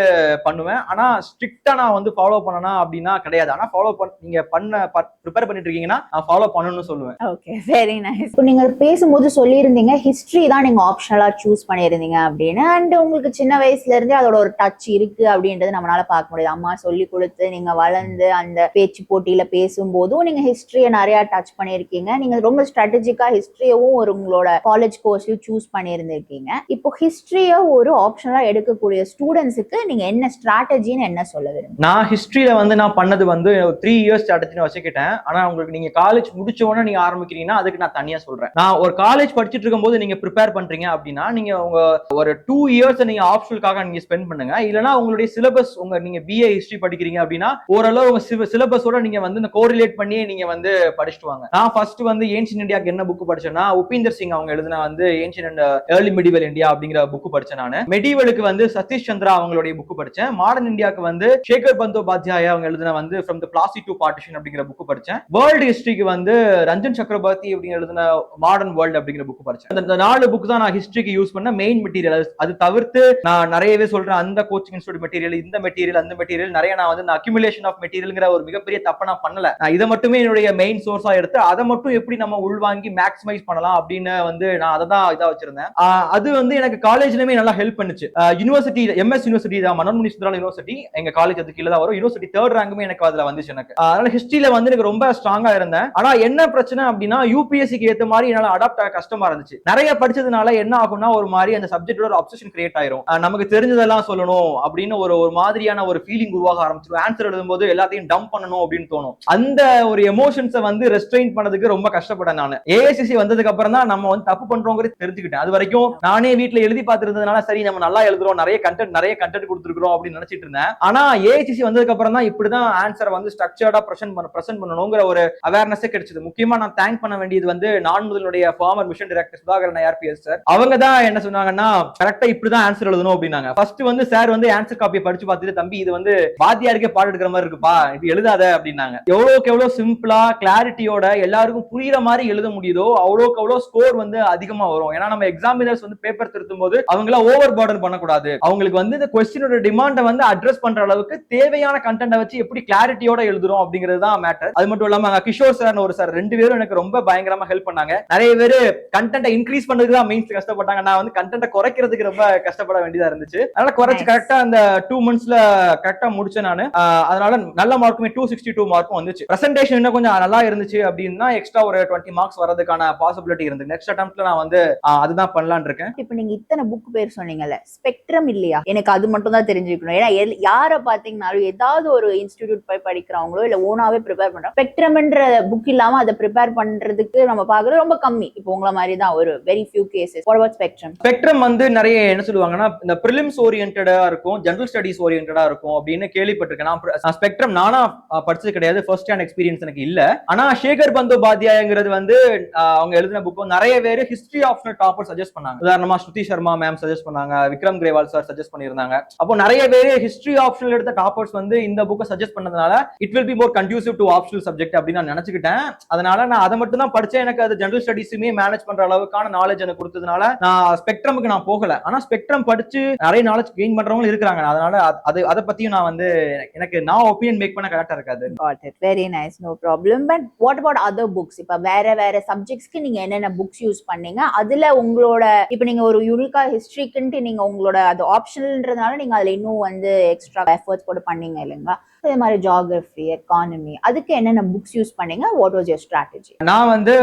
பண்ணுவேன். ஆனா ஸ்ட்ரிக்டா நான் வந்து ஃபாலோ பண்ணனா அப்படின்னா கிடையாது. ஆனா ஃபாலோ நீங்க ப்ரிப்பேர் பண்ணிட்டு இருக்கீங்கன்னா நான் ஃபாலோ பண்ணணும்னு சொல்லுவேன். Okay, very nice. நீங்க பேசும்போது சொல்லியிருந்தீங்க ஹிஸ்டரி தான் நீங்க ஆப்ஷனலா சூஸ் பண்ணியிருந்தீங்க அப்படின்னு. அண்ட் உங்களுக்கு சின்ன வயசுல இருந்தே அதோட ஒரு டச் இருக்கு அப்படின்றது நம்மளால பார்க்க முடியாது. அம்மா சொல்லி கொடுத்து நீங்க வளர்ந்து அந்த பேச்சு போட்டியில பேசும்போதும் நீங்க ஹிஸ்டரியை நிறைய டச் பண்ணியிருக்கீங்க. நீங்க ரொம்ப ஸ்ட்ராட்டஜிக்கா ஹிஸ்டரியவும் ஒரு உங்களோட காலேஜ் கோர்ஸ்லயும் சூஸ் பண்ணியிருந்திருக்கீங்க. இப்போ ஹிஸ்டரியை ஒரு ஆப்ஷனலா எடுக்கக்கூடிய ஸ்டூடெண்ட்ஸுக்கு நீங்க என்ன ஸ்ட்ராட்டஜின்னு என்ன சொல்ல விரும்புறீங்க? நான் ஹிஸ்டரியில வந்து நான் பண்ணது வந்து 3 இயர்ஸ் ஸ்ட்ராட்டஜின்னு வச்சுக்கிட்டேன். ஆனா உங்களுக்கு நீங்க காலேஜ் முடிச்ச உடனே நீங்க ஆரம்பிக்கிறீங்கன்னா அதுக்கு நான் தனியா சொல்றேன். நான் ஒரு காலேஜ் படிச்சுட்டு இருக்கும்போது நீங்க ப்ரிப்பேர் பண்றீங்க அப்படின்னா நீங்க உங்க ஒரு 2 இயர்ஸ் நீங்க ஆப்ஷனலுக்காக நீங்க ஸ்பெண்ட் பண்ணுங்க. இல்லனா உங்களுடைய சிலபஸ், நீங்க பிஏ ஹிஸ்டரி படிக்கிறீங்க அப்படின்னா ஓரளவு உங்க சிலபஸோட நீங்க வந்து இந்த கோரிலேட் பண்ணி நீங்க வந்து படிச்சுட்டு வாங்க. நான் ஃபர்ஸ்ட் வந்து ஏன்ஷியன்ட் இந்தியாக்கு என்ன புக் படிச்சேன்னா உபீந்தர் சிங் அவங்க எழுதின வந்து ancient and early medieval India அப்படிங்கிற புக் படிச்சேன். நான் மெடிவலுக்கு வந்து சதீஷ் சந்திரா அவங்களுடைய புக் படிச்சேன். மாடர்ன் இந்தியாவுக்கு வந்து சேகர் பந்தோபாத்யாயா அவங்க எழுதின வந்து from the Plassey to partition அப்படிங்கிற புக் படிச்சேன். வேர்ல்டு ஹிஸ்டரிக்கு வந்து ரஞ்சன் சக்கரவர்த்தி அப்படிங்கிற எழுதின மாடர்ன் வேர்ல்டு அப்படிங்கிற புக் படிச்சேன். அந்த 4 புக் தான் நான் ஹிஸ்டரிக்கு யூஸ் பண்ண மெயின் மெட்டீரியல். அது தவிர்த்து நான் நிறையவே சொல்றேன், அந்த கோச்சிங் இன்ஸ்டிடியூட் மெட்டீரியல், இந்த மெட்டீரியல், அந்த மெட்டீரியல் நிறைய நான் வந்து அக்யூமுலேஷன் ஆஃப் மெட்டீரியல்ங்கிற ஒரு மிகப்பெரிய தப்ப நான் பண்ணல. நான் இதை மட்டுமே என்னுடைய மெயின் சோர்ஸா எடுத்து அதை மட்டும் எப்படி நம்ம உள்வாங்கி மேக்ஸிமைஸ் பண்ணலாம் அப்படின்னு வந்து நான் அதை தான் இதா வச்சிருந்தேன். அது வந்து எனக்கு காலேஜ்லயுமே நல்லா ஹெல்ப் பண்ணுச்சு. யூனிவர்சிட்டி எம்எஸ் யூனிவர்சிட்டி தான், மனோன்மணி சுந்தரம் யூனிவர்சிட்டி எங்க காலேஜ் அதுக்கு கீழே தான் வரும். யூனிவர்சிட்டி 3rd ரேங்க்குமே எனக்கு அதுல வந்துச்சு. எனக்கு அதனால ஹிஸ்டரியில வந்து எனக்கு ரொம்ப ஸ்ட்ராங்கா இருந்தேன். ஆனா என்ன பிரச்சனை அப்படின்னா யூபிஎஸ்சிக்கு ஏத்த மாதிரி என்னால அடாப்ட் ஆக கஷ்டமா இருந்துச்சு. நிறைய படிச்சதுனால என்ன ஆகும்னா ஒரு மாதிரி அந்த சப்ஜெக்டோட ஒரு அப்சஷன் கிரியேட் ஆயிரும். நமக்கு தெரிஞ்சதெல்லாம் சொல்லணும் அப்படின்னு ஒரு மாதிரியான ஒரு ஃபீலிங் உருவாக ஆரம்பிச்சிடும். ஆன்சர் எழுதும்போது எல்லாத்தையும் டம்ப் பண்ணணும் அப்படின்னு தோணும். அந்த ஒரு எமோஷன்ஸை வந்து ரெஸ்ட்ரெயின் பண்ணதுக்கு ரொம்ப கஷ்டப்பட்டேன் நான். ஏஐசிசி வந்ததுக்கு அப்புறம் தான் நம்ம வந்து தப்பு பண்றோங்கிறது தெரிஞ்சுக்கிட்டேன். அது வரைக்கும் நானே வீட்டுல எழுதி பார்த்திருந்ததுனால சரி நம்ம நல்லா எழுதுறோம், நிறைய கண்டென்ட் கொடுத்துருக்கோம் அப்படின்னு நினைச்சிட்டு இருந்தேன். ஆனா ஏஐசிசி வந்ததுக்கு அப்புறம் தான் இப்படிதான் ஆன்சரை வந்து ஸ்ட்ரக்சர்டா பிரசன்ட் பண்ணணுங்கிற ஒரு அவேர்னஸே கிடைச்சது. முக்கியமா நான் தேங்க் பண்ண வேண்டியது வந்து நான் முதலுடைய former mission director Sudhakaran IRPS sir. அவங்க தான் என்ன சொன்னாங்கன்னா கரெக்டா இப்படிதான் ஆன்சர் எழுதணும் அப்படின்னாங்க. ஃபர்ஸ்ட் வந்து சார் வந்து ஆன்சர் காப்பியை படிச்சு பார்த்துட்டு தம்பி இது வந்து வாத்தியாருக்கே பாடம் எடுக்கிற மாதிரி இருக்குப்பா, இது எழுதாத அப்படின்னாங்க. எவ்வளவுக்கு எவ்வளவு சிம்பிளா கிளாரிட்டியோட எல்லாருக்கும் புரியுற மாதிரி எழுத முடியுதோ அவ்வளவுக்கு அவ்வளவு ஸ்கோர் வந்து அதிகமா வரும். ஏன்னா நம்ம எக்ஸாமினர்ஸ் வந்து பேப்பர் திருத்தும் போது அவங்கள ஓவர் பர்டன் பண்ணக்கூடாது. அவங்களுக்கு வந்து இந்த கொஸ்டினோட டிமாண்டை வந்து அட்ரஸ் பண்ற அளவுக்கு தேவையான கண்டென்ட் வச்சு எப்படி கிளாரிட்டியோட எழுதுறோம் அப்படிங்கிறது தான் மேட்டர். அது மட்டும் இல்லாம கிஷோர் சார் ஒரு சார் 2 பேரும் எனக்கு ரொம்ப பயங்கரமா ஹெல்ப் பண்ணாங்க. நிறைய பேர் கண்டென்ட் இன்க்ரீஸ் பண்றதுக்கு தான் மெயின்ஸ் கஷ்டப்பட்டாங்க. நான் வந்து கண்டென்ட் குறைக்கிறதுக்கு ரொம்ப கஷ்டப்பட வேண்டியதா இருந்துச்சு. அதனால குறைச்சு கரெக்டா அந்த 2 மந்த்ஸ்ல கரெக்டா முடிச்சேன் நான். அதனால நல்ல மார்க்குமே 262 மார்க்கும் வந்துச்சு. பிரசன்டேஷன் இன்னும் கொஞ்சம் நல்லா இருந்துச்சு அப்படின்னா எக்ஸ்ட்ரா ஒரு 20 மார்க்ஸ் வரதுக்கான பாசிபிலிட்டி இருந்து நெக்ஸ்ட் அட்டெம்ப்ட்ல நான் வந்து அதுதான் பண்ணலாம்னு இருக்கேன். இப்போ நீங்க இத்தனை புக் பேர் சொன்னீங்கல்ல, ஸ்பெக்ட்ரம் இல்லையா? எனக்கு அது மட்டும் தான் தெரிஞ்சுக்கணும். ஏன்னா யாரை பாத்தீங்கன்னாலும் ஏதாவது ஒரு இன்ஸ்டிடியூட் போய் படிக்கிறவங்களோ இல்ல ஓனாவே ப்ரிப்பேர் பண்றோம், ஸ்பெக்ட்ரம்ன்ற புக் இல்லாம அதை ப்ரிப்பேர் பண்றதுக்கு நம்ம பாக்குறது ரொம்ப கம்மி. இப்போ உங்களை மாதிரி தான் ஒரு very few cases. What about spectrum? Spectrum வந்து நிறைய என்ன சொல்லுவாங்கன்னா இந்த பிரிலிம்ஸ் ஓரியன்டா இருக்கும், ஜெனரல் ஸ்டடிஸ் ஓரியன்டா இருக்கும் அப்படின்னு கேள்விப்பட்டிருக்கேன். நான் ஸ்பெக்ட்ரம் நானா படிச்சது கிடையாது, ஃபர்ஸ்ட் ஹேண்ட் எக்ஸ்பீரியன்ஸ் எனக்கு இல்ல. ஆனா சேகர் பந்தோபாத்யாயா இல்லைங்கிறது வந்து அவங்க எழுதின புக் நிறைய பேர் ஹிஸ்டரி ஆப்ஷனல் டாப்பர் சஜஸ்ட் பண்ணாங்க. உதாரணமா ஸ்ருதி சர்மா மேம் சஜஸ்ட் பண்ணாங்க, விக்ரம் கிரேவால் சார் சஜஸ்ட் பண்ணியிருந்தாங்க. அப்போ நிறைய பேர் ஹிஸ்டரி ஆப்ஷனல் எடுத்த டாப்பர்ஸ் வந்து இந்த புக்கை சஜஸ்ட் பண்ணதுனால it will be more conducive to optional subject அப்படின்னு நான் நினைச்சுக்கிட்டேன். அதனால நான் அதை மட்டும் தான் படிச்சேன். எனக்கு அது ஜெனரல் ஸ்டடீஸுமே மேனேஜ் பண்ற அளவுக்கான நாலேஜ் எனக்கு கொடுத்ததுனால நான் ஸ்பெக்ட்ரமுக்கு நான் போகல. ஆனா ஸ்பெக்ட்ரம் படிச்சு நிறைய நாலேஜ் கெயின் பண்றவங்க இருக்காங்க. அதனால அதை பத்தியும் நான் வந்து எனக்கு நான் ஒப்பீனியன் மேக் பண்ண கரெக்டா இருக்காது. Very nice, no problem. But what about other books? இப்ப வேற சப்ஜெக்ட்ஸ்க்கு நீங்க என்னென்ன புக்ஸ் யூஸ் பண்ணீங்க? அதுல உங்களோட இப்ப நீங்க ஒரு யூனிக்கா ஹிஸ்டரிக்குன்ட்டு நீங்க உங்களோட அது ஆப்ஷனல்ன்றதுனால நீங்க அதுல இன்னும் வந்து எக்ஸ்ட்ரா எஃபர்ட்ஸ் போட்டு பண்ணீங்க இல்லைங்களா? அதே மாதிரி ஜியோகிராஃபி, எக்கானமி, அதுக்கு என்னென்ன புக்ஸ் யூஸ் பண்ணீங்க? What was your strategy? நான் வந்து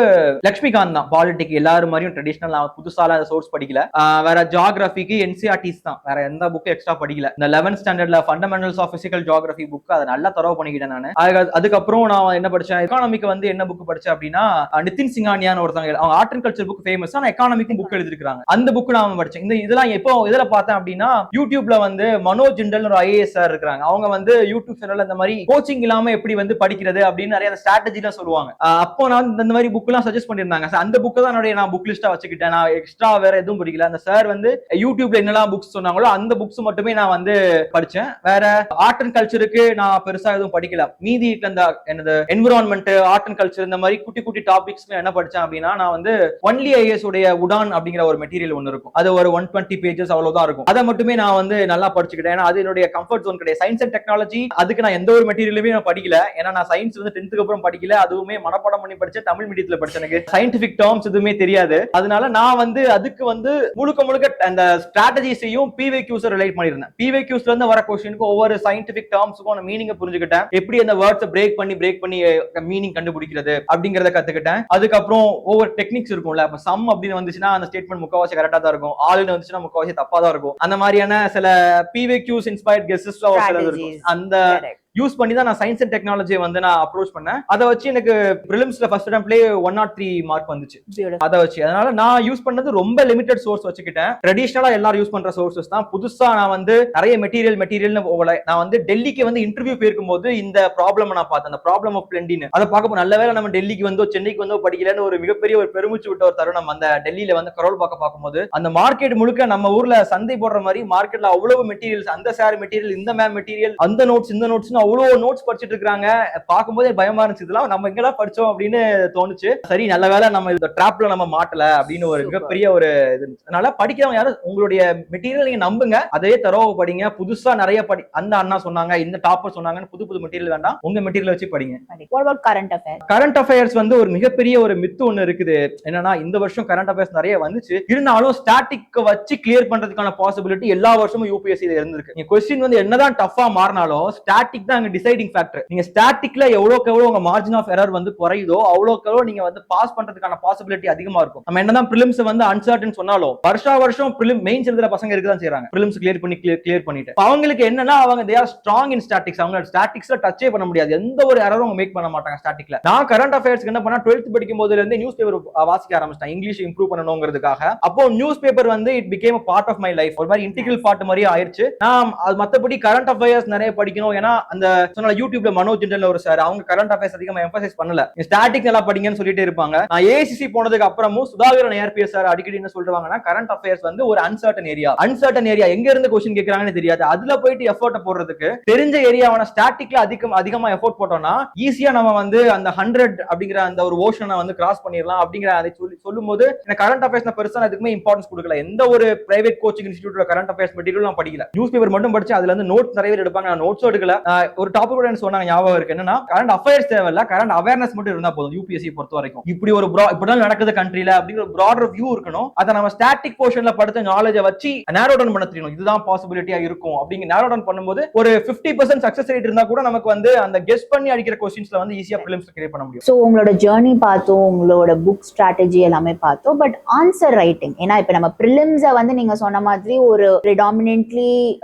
லட்சுமிகாந்த் தான் பாலிட்டிக் எல்லாரும் மாதிரியும் ட்ரெடிஷனல். நான் புதுசால சோர்ஸ் படிக்கல. வேற ஜியோகிராஃபிக்கு என்சிஆர்டிஸ் தான், வேற எந்த புக் எக்ஸ்ட்ரா படிக்கல. இந்த 11th ஸ்டாண்டர்ட்ல fundamentals of physical geography book அதை நல்லா தரவு பண்ணிக்கிட்டேன் நான். அதுக்கப்புறம் நான் என்ன படிச்சேன், எக்கானமிக்கு வந்து என்ன புக் படிச்சேன் அப்படின்னா நிதின் சிங்கானியான்னு ஒருத்தவங்க, அவங்க art and culture book famous. ஆனா எக்கானமிக்கும் புக் எழுதிருக்காங்க. அந்த புக் நான் படிச்சேன். இதெல்லாம் எப்போ இதுல பார்த்தேன் அப்படின்னா யூடியூப்ல வந்து மனோஜ் ஜிண்டல் ஒரு ஐஏஎஸ் சார் இருக்காங்க. அவங்க வந்து யூடியூப் சேனல்ல இந்த மாதிரி கோச்சிங் இல்லாம எப்படி வந்து படிக்கிறது அப்படின்னு நிறைய ஸ்ட்ராட்டஜி எல்லாம் சொல்லுவாங்க. அப்போ நான் இந்த மாதிரி புக் எல்லாம் சஜஸ்ட் பண்ணிருந்தாங்க. அந்த புக் தான் நான் புக் லிஸ்டா வச்சுக்கிட்டேன். நான் எக்ஸ்ட்ரா வேற எதுவும் படிக்கல. அந்த சார் வந்து யூடியூப்ல என்னெல்லாம் புக்ஸ் சொன்னாங்களோ அந்த புக்ஸ் மட்டுமே நான் வந்து படிச்சேன். வேற ஆர்ட் அண்ட் கல்ச்சருக்கு நான் பெருசா எதுவும் படிக்கல. மீதி இந்த என்னது என்விரான்மெண்ட், ஆர்ட் அண்ட் கல்ச்சர் இந்த மாதிரி குட்டி குட்டி டாபிக்ஸ் என்ன படிச்சேன் அப்படின்னா நான் வந்து ஒன்லி ஐஎஸ் உடைய உடான் அப்படிங்கிற ஒரு மெட்டீரியல் ஒன்னு இருக்கும். அது ஒரு 120 பேஜஸ் அவ்வளவுதான் இருக்கும். அதை மட்டுமே நான் வந்து நல்லா படிச்சுக்கிட்டேன். ஏன்னா அது என்னுடைய கம்ஃபர்ட் ஜோன் கிடையாது. சயின்ஸ் அண்ட் டெக்னாலஜி அதுக்கு நான் எந்த ஒரு மெட்டீரியலுமே நான் படிக்கல. ஏன்னா நான் சயின்ஸ் வந்து 10th அப்புறம் படிக்கல. அதுவுமே மனப்பாடம் பண்ணி படிச்சேன். தமிழ் மீடியத்துல படிச்சேன். எனக்கு சயின்டிபிக் டேர்ம்ஸ் எதுவுமே தெரியாது. அதனால நான் வந்து அதுக்கு வந்து முழுக்க அந்த ஸ்ட்ராட்டஜிஸையும் பிவிக்யூஸ் ரிலேட் பண்ணிருந்தேன். பிவிக்யூஸ்ல இருந்து வர क्वेश्चनக்கு ஒவ்வொரு சயின்டிபிக் டேர்ம்ஸ்க்கும் நான் மீனிங் புரிஞ்சுக்கிட்டேன். எப்படி அந்த வேர்ட்ஸ் பிரேக் பண்ணி மீனிங் கண்டுபிடிக்கிறது அப்படிங்கறத கத்துக்கிட்டேன். அதுக்கப்புறம் ஒவ்வொரு டெக்னிக்ஸ் இருக்கும்ல. அப்ப சம் அப்படின்னு வந்துச்சுன்னா அந்த ஸ்டேட்மெண்ட் முக்காவாசி கரெக்டா தான் இருக்கும். ஆல்னு வந்துச்சுன்னா முக்காவாசி தப்பா தான் இருக்கும். அந்த மாதிரியான சில பிவிக்யூஸ் இன்ஸ்பயர்ட் கெஸ்ஸஸ் இருக்கும். அந்த யூஸ் பண்ணி தான் நான் சயின்ஸ் அண்ட் டெக்னாலஜியை வந்து நான் அப்ரோச் பண்ணேன். அதை வச்சு எனக்கு பிரிலிம்ஸ்ல ஃபர்ஸ்ட் அட்டெம்ப்ட்லயே 103 மார்க் வந்துச்சு. அதை வச்சு அதனால நான் யூஸ் பண்ணது ரொம்ப லிமிடெட் சோர்ஸ் வச்சுக்கிட்டேன். ட்ரெடிஷனலா எல்லாரும் யூஸ் பண்ற சோர்சஸ் தான். புதுசா நான் வந்து நிறைய மெட்டீரியல்னு போகல. நான் வந்து டெல்லிக்கு வந்து இன்டர்வியூ போயிருக்கும் போது இந்த ப்ராப்ளம் நான் பார்த்தேன். அந்த ப்ராப்ளம் ஆஃப் பிளெண்டின்னு அதை பார்க்க நல்ல வேலை நம்ம டெல்லிக்கு வந்தோ சென்னைக்கு வந்தோ படிக்கலன்னு ஒரு மிகப்பெரிய ஒரு பெருமிச்சு விட்ட ஒரு தருணம். அந்த டெல்லியில வந்து கரோல் பார்க்கும்போது அந்த மார்க்கெட் முழுக்க நம்ம ஊர்ல சந்தை போடுற மாதிரி மார்க்கெட்ல அவ்வளவு மெட்டீரியல்ஸ், அந்த சார் மெட்டீரியல், இந்த மேம் மெட்டீரியல், அந்த நோட்ஸ், இந்த நோட்ஸ் அவ்வளவு நோட்ஸ் படிச்சுட்டு இருக்காங்க. பார்க்கும்போது பயமா இருந்துச்சு. இதெல்லாம் நம்ம எங்கெல்லாம் படிச்சோம் அப்படின்னு தோணுச்சு. சரி நல்ல வேலை நம்ம இந்த டிராப்ல நம்ம மாட்டல அப்படின்னு ஒரு மிகப்பெரிய ஒரு இது. அதனால படிக்கிறவங்க யாரும் உங்களுடைய மெட்டீரியல் நீங்க நம்புங்க, அதே தரவு படிங்க. புதுசா நிறைய அந்த அண்ணா சொன்னாங்க, இந்த டாப்பர் சொன்னாங்கன்னு புது மெட்டீரியல் வேண்டாம், உங்க மெட்டீரியல் வச்சு படிங்க. கரண்ட் அஃபேர்ஸ் வந்து ஒரு மிகப்பெரிய ஒரு மித்து ஒண்ணு இருக்குது. என்னன்னா இந்த வருஷம் கரண்ட் அஃபேர்ஸ் நிறைய வந்துச்சு. இருந்தாலும் ஸ்டாட்டிக் வச்சு கிளியர் பண்றதுக்கான பாசிபிலிட்டி எல்லா வருஷமும் யூபிஎஸ்சில இருந்திருக்கு. நீங்க क्वेश्चन வந்து என்னதான் டஃபா மாறினாலும் ஸ்டாட்டிக் தான் அங்க டிசைடிங் ஃபேக்டர். நீங்க ஸ்டாட்டிக்ல எவ்வளவுக்கு எவ்வளவு உங்க மார்ஜின் ஆஃப் எரர் வந்து குறையுதோ அவ்வளவுக்கு எவ்வளவு நீங்க வந்து பாஸ் பண்றதுக்கான பாசிபிலிட்டி அதிகமா இருக்கும். நம்ம என்னதான் பிரிலிம்ஸ் வந்து அன்சர்டன் சொன்னாலும் வருஷம் மெயின்ஸ் எழுதுற பசங்க இருக்குதான் செய்றாங்க. பிரிலிம்ஸ் கிளியர் பண்ணிட்டு அவங்களுக்கு என்னன்னா அவங்க they are strong in statics. அவங்க ஸ்டாட்டிக்ஸ்ல டச்சே பண்ண முடியாது. எந்த ஒரு எரரும் அவங்க மேக் பண்ண மாட்டாங்க ஸ்டாட்டிக்ல. நான் கரண்ட் அஃபேர்ஸ்க்கு என்ன பண்ணா 12th படிக்கும் போதுல இருந்து நியூஸ் பேப்பர் வாசிக்க ஆரம்பிச்சேன், இங்கிலீஷ் இம்ப்ரூவ் பண்ணணும்ங்கிறதுக்காக. அப்போ நியூஸ் பேப்பர் வந்து it became a part of my life. ஒரு மாதிரி இன்டெகிரல் பார்ட் மாதிரி ஆயிருச்சு. நான் மத்தபடி கரண்ட் அஃபேர்ஸ் நிறைய படிக்கணும். ஏன்னா அந்த சொன்ன யூடியூப்ல மனோஜ் ஜிண்டல் ஒரு சார், அவங்க கரண்ட் அஃபேர்ஸ் அதிகமா எம்பசைஸ் பண்ணல, ஸ்டாட்டிக் நல்லா படிங்கன்னு சொல்லிட்டே இருப்பாங்க. நான் ஏசிசி போனதுக்கு அப்புறமும் சுதாகரன் ஏஆர்பிஎஸ் சார் அடிக்கடி என்ன சொல்றாங்கன்னா கரண்ட் அஃபேர்ஸ் வந்து ஒரு அன்சர்டன் ஏரியா, எங்க இருந்து क्वेश्चन கேக்குறாங்கன்னு தெரியாது. அதுல போயிட்டு எஃபோர்ட் போடுறதுக்கு தெரிஞ்ச ஏரியாவான ஸ்டாட்டிக்ல அதிகமா எஃபோர்ட் போட்டோம்னா ஈஸியா நம்ம வந்து அந்த 100 அப்படிங்கிற அந்த ஒரு ஓஷனை வந்து கிராஸ் பண்ணிடலாம் அப்படிங்கிற அதை சொல்லும்போது எனக்கு கரண்ட் அஃபேர்ஸ் பெருசா எதுக்குமே இம்பார்ட்டன்ஸ் கொடுக்கல. எந்த ஒரு பிரைவேட் கோச்சிங் இன்ஸ்டிடியூட்ல கரண்ட் அஃபேர்ஸ் மெட்டீரியல் நான் படிக்கல. நியூஸ் பேப்பர் மட்டும் படிச்சு அதுல இருந்து நோட்ஸ் நிறைய பேர் எடுப்பாங்க. நான் நோட்ஸும் எடுக்கல. ஒரு டாபிக் கூட சொன்னாங்க ஞாபகம் இருக்கு. என்னன்னா கரண்ட் அஃபேர்ஸ் தேவையில்ல, கரண்ட் அவேர்னஸ் மட்டும் இருந்தா போதும் யூபிஎஸ்சி பொறுத்த வரைக்கும். இப்படி ஒரு இப்படிதான் நடக்குது கண்ட்ரில அப்படிங்கிற ஒரு ப்ராடர் வியூ இருக்கணும். அதை நம்ம ஸ்டாட்டிக் போர்ஷன்ல படித்த நாலேஜை வச்சு நேரோ டவுன் பண்ண தெரியணும். இதுதான் பாசிபிலிட்டியா இருக்கும் அப்படிங்க நேரோ டவுன் பண்ணும்போது ஒரு 50% சக்சஸ் ரேட் இருந்தா கூட நமக்கு வந்து அந்த கெஸ் பண்ணி அடிக்கிற क्वेश्चंसல வந்து ஈஸியா பிரிலிம்ஸ் கிரியேட் பண்ண முடியும். சோ உங்களோட ஜர்னி பார்த்தோம், உங்களோட புக் ஸ்ட்ராட்டஜி எல்லாமே பார்த்தோம். பட் ஆன்சர் ரைட்டிங், ஏன்னா இப்ப நம்ம பிரிலிம்ஸை வந்து நீங்க சொன்ன மாதிரி ஒரு predominantly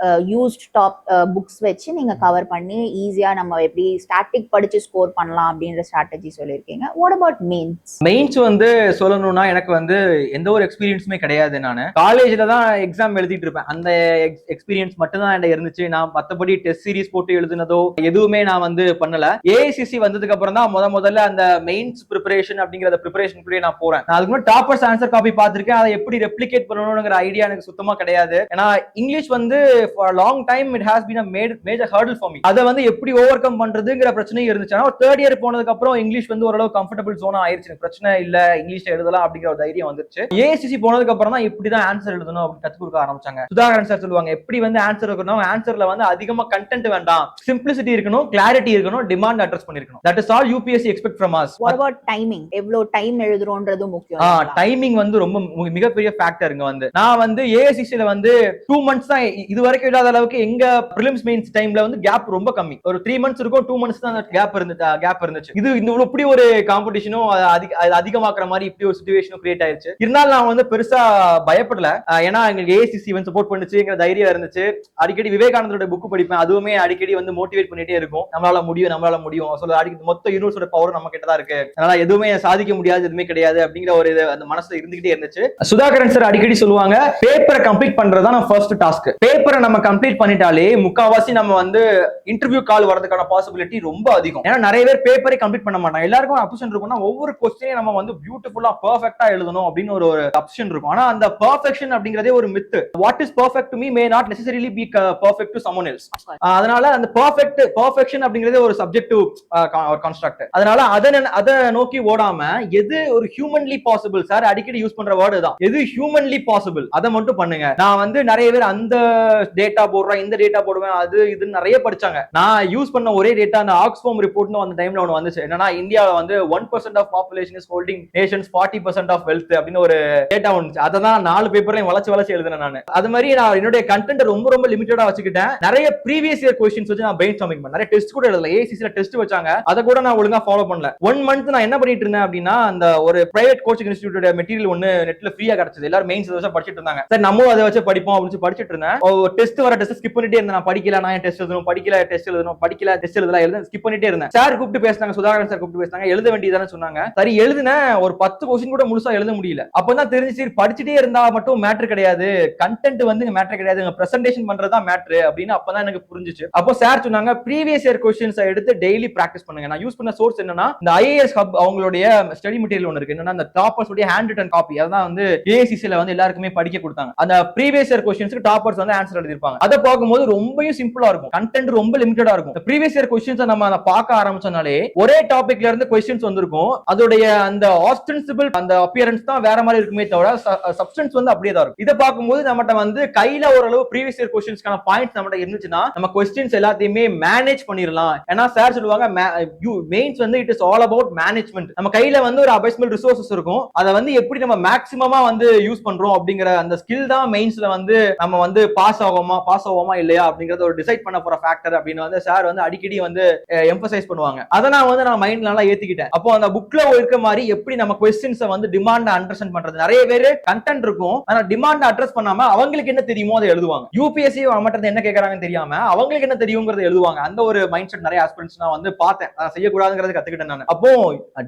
யூஸ்ட் டாப் புக்ஸ் வச்சு நீங்க கவர் பண்ணி ஈஸியா நம்ம எப்படி ஸ்டாட்டிக் படிச்சு ஸ்கோர் பண்ணலாம் அப்படின்ற ஸ்ட்ராட்டஜி சொல்லியிருக்கீங்க. வாட் அபவுட் மெயின்ஸ் வந்து சொல்லணும்னா எனக்கு வந்து எந்த ஒரு எக்ஸ்பீரியன்ஸுமே கிடையாது. நான் காலேஜ்ல தான் எக்ஸாம் எழுதிட்டு இருப்பேன். அந்த எக்ஸ்பீரியன்ஸ் மட்டும் தான் என்கிட்ட இருந்துச்சு. நான் மத்தபடி டெஸ்ட் சீரிஸ் போட்டு எழுதுனதோ எதுவுமே நான் வந்து பண்ணல. ஏஐசிசி வந்ததுக்கு அப்புறம் தான் முதல்ல அந்த மெயின்ஸ் ப்ரிப்பரேஷன் அப்படிங்கிற ப்ரிப்பரேஷனுக்குள்ளே நான் போறேன். நான் அதுக்கு முன்னாடி டாப்பர்ஸ் ஆன்சர் காப்பி பார்த்திருக்கேன். அதை எப்படி ரெப்ளிகேட் பண்ணணும்ங்கிற ஐடியா எனக்கு சுத்தமா கிடையாது. ஏன்னா இங்கிலீஷ் வந்து for long time it has been a major ஹர்டில் for me. அதை வந்து எப்படி ஓவர் கம் பண்றதுங்கிற பிரச்சனையும் இருந்துச்சு. ஆனா தேர்ட் இயர் போனதுக்கு அப்புறம் இங்கிலீஷ் வந்து ஓரளவு கம்ஃபர்டபிள் ஜோனா ஆயிருச்சு. பிரச்சனை இல்ல, இங்கிலீஷ்ல எழுதலாம் அப்படிங்கிற ஒரு தைரியம் வந்துருச்சு. ஏஐசிசி போனதுக்கு அப்புறம் தான் இப்படிதான் ஆன்சர் எழுதணும் அப்படின்னு கத்து கொடுக்க ஆரம்பிச்சாங்க. சுதாகரன் சார் சொல்லுவாங்க எப்படி வந்து ஆன்சர் இருக்கணும், ஆன்சர்ல வந்து அதிகமா கண்டென்ட் வேண்டாம், சிம்பிளிசிட்டி இருக்கணும், கிளாரிட்டி இருக்கணும், டிமாண்ட் அட்ரஸ் பண்ணிருக்கணும். That is all UPSC expect from us. What about timing? எவ்வளவு டைம் எழுதுறோம்ன்றது முக்கியம். டைமிங் வந்து ரொம்ப மிகப்பெரிய ஃபேக்டர் இங்க வந்து. நான் வந்து ஏஐசிசில வந்து 2 months தான் இது வரைக்கும் இல்லாத அளவுக்கு எங்க பிரிலிம்ஸ் மெயின்ஸ் டைம்ல வந்து கேப் ரொம்ப கம்மி. ஒரு 3 months இருக்கும், 2 months தான் கேப் இருந்துச்சு. இது இப்படி ஒரு காம்படிஷனும் அதிகமாக்குற மாதிரி இப்படி ஒரு சிச்சுவேஷனும் கிரியேட் ஆயிருச்சு. இருந்தாலும் நான் வந்து பெருசா பயப்படல. ஏன்னா எங்களுக்கு ஏஐசிசி வந்து சப்போர்ட் பண்ணுச்சுங்கிற தைரியம் இருந்துச்சு. அடிக்கடி விவேகானந்தரோட புக் படிப்பேன். அதுவுமே அடிக்கடி வந்து மோட்டிவேட் பண்ணிட்டே இருக்கும். நம்மளால முடியும் சொல்ல அடிக்கடி மொத்த யூனிவர்ஸோட பவர் நம்ம கிட்ட தான் இருக்கு. அதனால எதுவுமே சாதிக்க முடியாது, எதுவுமே கிடையாது அப்படிங்கிற ஒரு அந்த மனசுல இருந்துகிட்டே இருந்துச்சு. சுதாகரன் சார் அடிக்கடி சொல்லுவாங்க பேப்பரை கம்ப்ளீட் பண்றதா நான் ஃபர்ஸ்ட் டாஸ்க். பேப்பரை நம்ம கம்ப்ளீட் பண்ணிட்டாலே முக்காவாசி நம்ம வந்து இன்டர்வியூ கால் வரதுக்கான பாசிபிலிட்டி ரொம்ப அதிகம். ஏன்னா நிறைய பேர் பேப்பரை கம்ப்ளீட் பண்ண மாட்டாங்க. எல்லாருக்கும் அப்சன் இருக்கும்னா ஒவ்வொரு கொஸ்டினையும் நம்ம வந்து பியூட்டிஃபுல்லா பெர்ஃபெக்ட்டா எழுதணும் அப்படின்னு ஒரு அப்சன் இருக்கும். ஆனா அந்த பெர்ஃபெக்ஷன் அப்படிங்கறதே ஒரு myth. What is perfect to me may not necessarily be perfect to someone else. அதனால அந்த பெர்ஃபெக்ஷன் அப்படிங்கறதே ஒரு சப்ஜெக்டிவ் கான்ஸ்ட்ரக்ட். அதனால அதை நோக்கி ஓடாம எது ஒரு ஹியூமன்லி பாசிபிள், சார் அடிக்கடி யூஸ் பண்ற வேர்டு தான், எது ஹியூமன்லி பாசிபிள் அதை மட்டும் பண்ணுங்க. நான் வந்து நிறைய பேர் அந்த டேட்டா போடுறேன், இந்த டேட்டா போடுவேன், அது இது நிறைய படிச்சாங்க. நான் யூஸ் பண்ண ஒரே டேட்டா அந்த ஆக்ஸ்ஃபார்ம் ரிப்போர்ட்னு அந்த டைம்ல ஒன்னு வந்துச்சு. என்னன்னா இந்தியால வந்து 1% of population is holding nations 40% of wealth அப்படின்னு ஒரு டேட்டா வந்துச்சு. அதை தான் 4 பேப்பர்லையும் வளைச்சு எழுதுனேன் நான். அது மாதிரி நான் என்னுடைய கண்டென்ட் ரொம்ப லிமிட்டடா வச்சுக்கிட்டேன். நிறைய ப்ரீவியஸ் இயர் கொஸ்டின்ஸ் வச்சு நான் பிரெயின் ஸ்டார்மிங் பண்ணேன். நிறைய டெஸ்ட் கூட எழுதல. ஏசிசில டெஸ்ட் வச்சாங்க, அதை கூட நான் ஒழுங்கா ஃபாலோ பண்ணல. 1 month நான் என்ன பண்ணிட்டு இருந்தேன் அப்படின்னா அந்த ஒரு பிரைவேட் கோச்சிங் இன்ஸ்டிடியூட்டோட மெட்டீரியல் ஒன்னு நெட்ல ஃப்ரீயா கிடைச்சது. எல்லாரும் மெயின்ஸ் வச்சு படிச்சிட்டு இருந்தாங்க. சரி நம்மளும் அதை வச்சு படிப்போம் அப்படின்னு படிச்சிட்டு இருந்தேன். டெஸ்ட் வர டெஸ்ட் ஸ்கிப் பண்ணிட்டே இருந்தேன். நான் படிக்கல, நான் டெஸ்ட் எழுதணும், படிக்கல டெஸ்ட் எழுதலாம் ஸ்கிப் பண்ணிட்டே இருந்தேன். சார் கூப்பிட்டு பேசினாங்க, சுதாகரன் சார் கூப்பிட்டு பேசினாங்க, எழுத வேண்டியதானே சொன்னாங்க. சரி எழுதுன ஒரு 10 கொஸ்டின் கூட முழுசா எழுத முடியல. அப்பதான் தெரிஞ்சு படிச்சுட்டே இருந்தா மட்டும் மேட்டர் கிடையாது, கண்டென்ட் வந்து மேட்டர் கிடையாது, பிரசன்டேஷன் பண்றதா மேட்டர் அப்படின்னு அப்பதான் எனக்கு புரிஞ்சுச்சு. அப்போ சார் சொன்னாங்க ப்ரீவியஸ் இயர் கொஸ்டின்ஸ் எடுத்து டெய்லி பிராக்டிஸ் பண்ணுங்க. நான் யூஸ் பண்ண சோர்ஸ் என்னன்னா இந்த ஐஏஎஸ் ஹப் அவங்களுடைய ஸ்டடி மெட்டீரியல் ஒன்று இருக்கு. என்னன்னா அந்த டாப்பர்ஸ் உடைய ஹேண்ட் ரிட்டன் காப்பி, அதான் வந்து ஏஐசிசில வந்து எல்லாருக்குமே படிக்க கொடுத்தாங்க. அந்த ப்ரீவியஸ் இயர் கொஸ்டின்ஸ்க்கு டாப்பர்ஸ் வந்து ஆன்சர் எழுதிருப்பாங்க. அதை பார்க்கும்போது ரொம்பவும் சிம்பிளா இருக்கும், கண்டென்ட் ரொம்ப லிமிட்டடா இருக்கும். ப்ரீவியஸ் இயர் கொஸ்டின்ஸ் நம்ம அதை பார்க்க ஆரம்பிச்சனாலே ஒரே டாபிக்ல இருந்து கொஸ்டின்ஸ் வந்திருக்கும். அதோடைய அந்த ஆஸ்டென்சிபிள் அந்த அப்பியரன்ஸ் தான் வேற மாதிரி இருக்குமே தவிர சப்ஸ்டன்ஸ் வந்து அப்படியே தான் இருக்கும். இதை பார்க்கும்போது நம்மகிட்ட வந்து கையில ஓரளவு ப்ரீவியஸ் இயர் கொஸ்டின்ஸ்க்கான பாயிண்ட்ஸ் நம்மகிட்ட இருந்துச்சுன்னா நம்ம கொஸ்டின்ஸ் எல்லாத்தையுமே மேனேஜ் பண்ணிடலாம். ஏன்னா சார் சொல்லுவாங்க மெயின்ஸ் வந்து it is all about management. நம்ம கையில வந்து ஒரு அபைஸ்மெண்ட் ரிசோர்சஸ் இருக்கும், அதை வந்து எப்படி நம்ம மேக்ஸிமமா வந்து யூஸ் பண்றோம் அப்படிங்கிற அந்த ஸ்கில் தான் மெயின்ஸ்ல வந்து நம்ம வந்து பாஸ் ஆகுமா இல்லையா அப்படிங்கறத ஒரு டிசைட் பண்ண போற ஃபேக்டர் அப்படின்னு வந்து சார் வந்து அடிக்கடி வந்து எம்பசைஸ் பண்ணுவாங்க. அதை நான் வந்து நான் மைண்ட்ல நல்லா ஏத்திக்கிட்டேன். அப்போ அந்த புக்ல இருக்க மாதிரி எப்படி நம்ம கொஸ்டின்ஸ் வந்து டிமாண்ட் அண்டர்ஸ்டாண்ட் பண்றது. நிறைய பேர் கண்டென்ட் இருக்கும், ஆனா டிமாண்ட் அட்ரஸ் பண்ணாம அவங்களுக்கு என்ன தெரியுமோ அதை எழுதுவாங்க. யூபிஎஸ்சி அவங்ககிட்ட என்ன கேட்கறாங்கன்னு தெரியாம அவங்களுக்கு என்ன தெரியுங்கிறத எழுதுவாங்க. அந்த ஒரு மைண்ட் செட் நிறைய ஆஸ்பிரண்ட்ஸ் நான் வந்து பார்த்தேன், நான் செய்யக்கூடாதுங்கிறத கத்துக்கிட்டேன் நான். அப்போ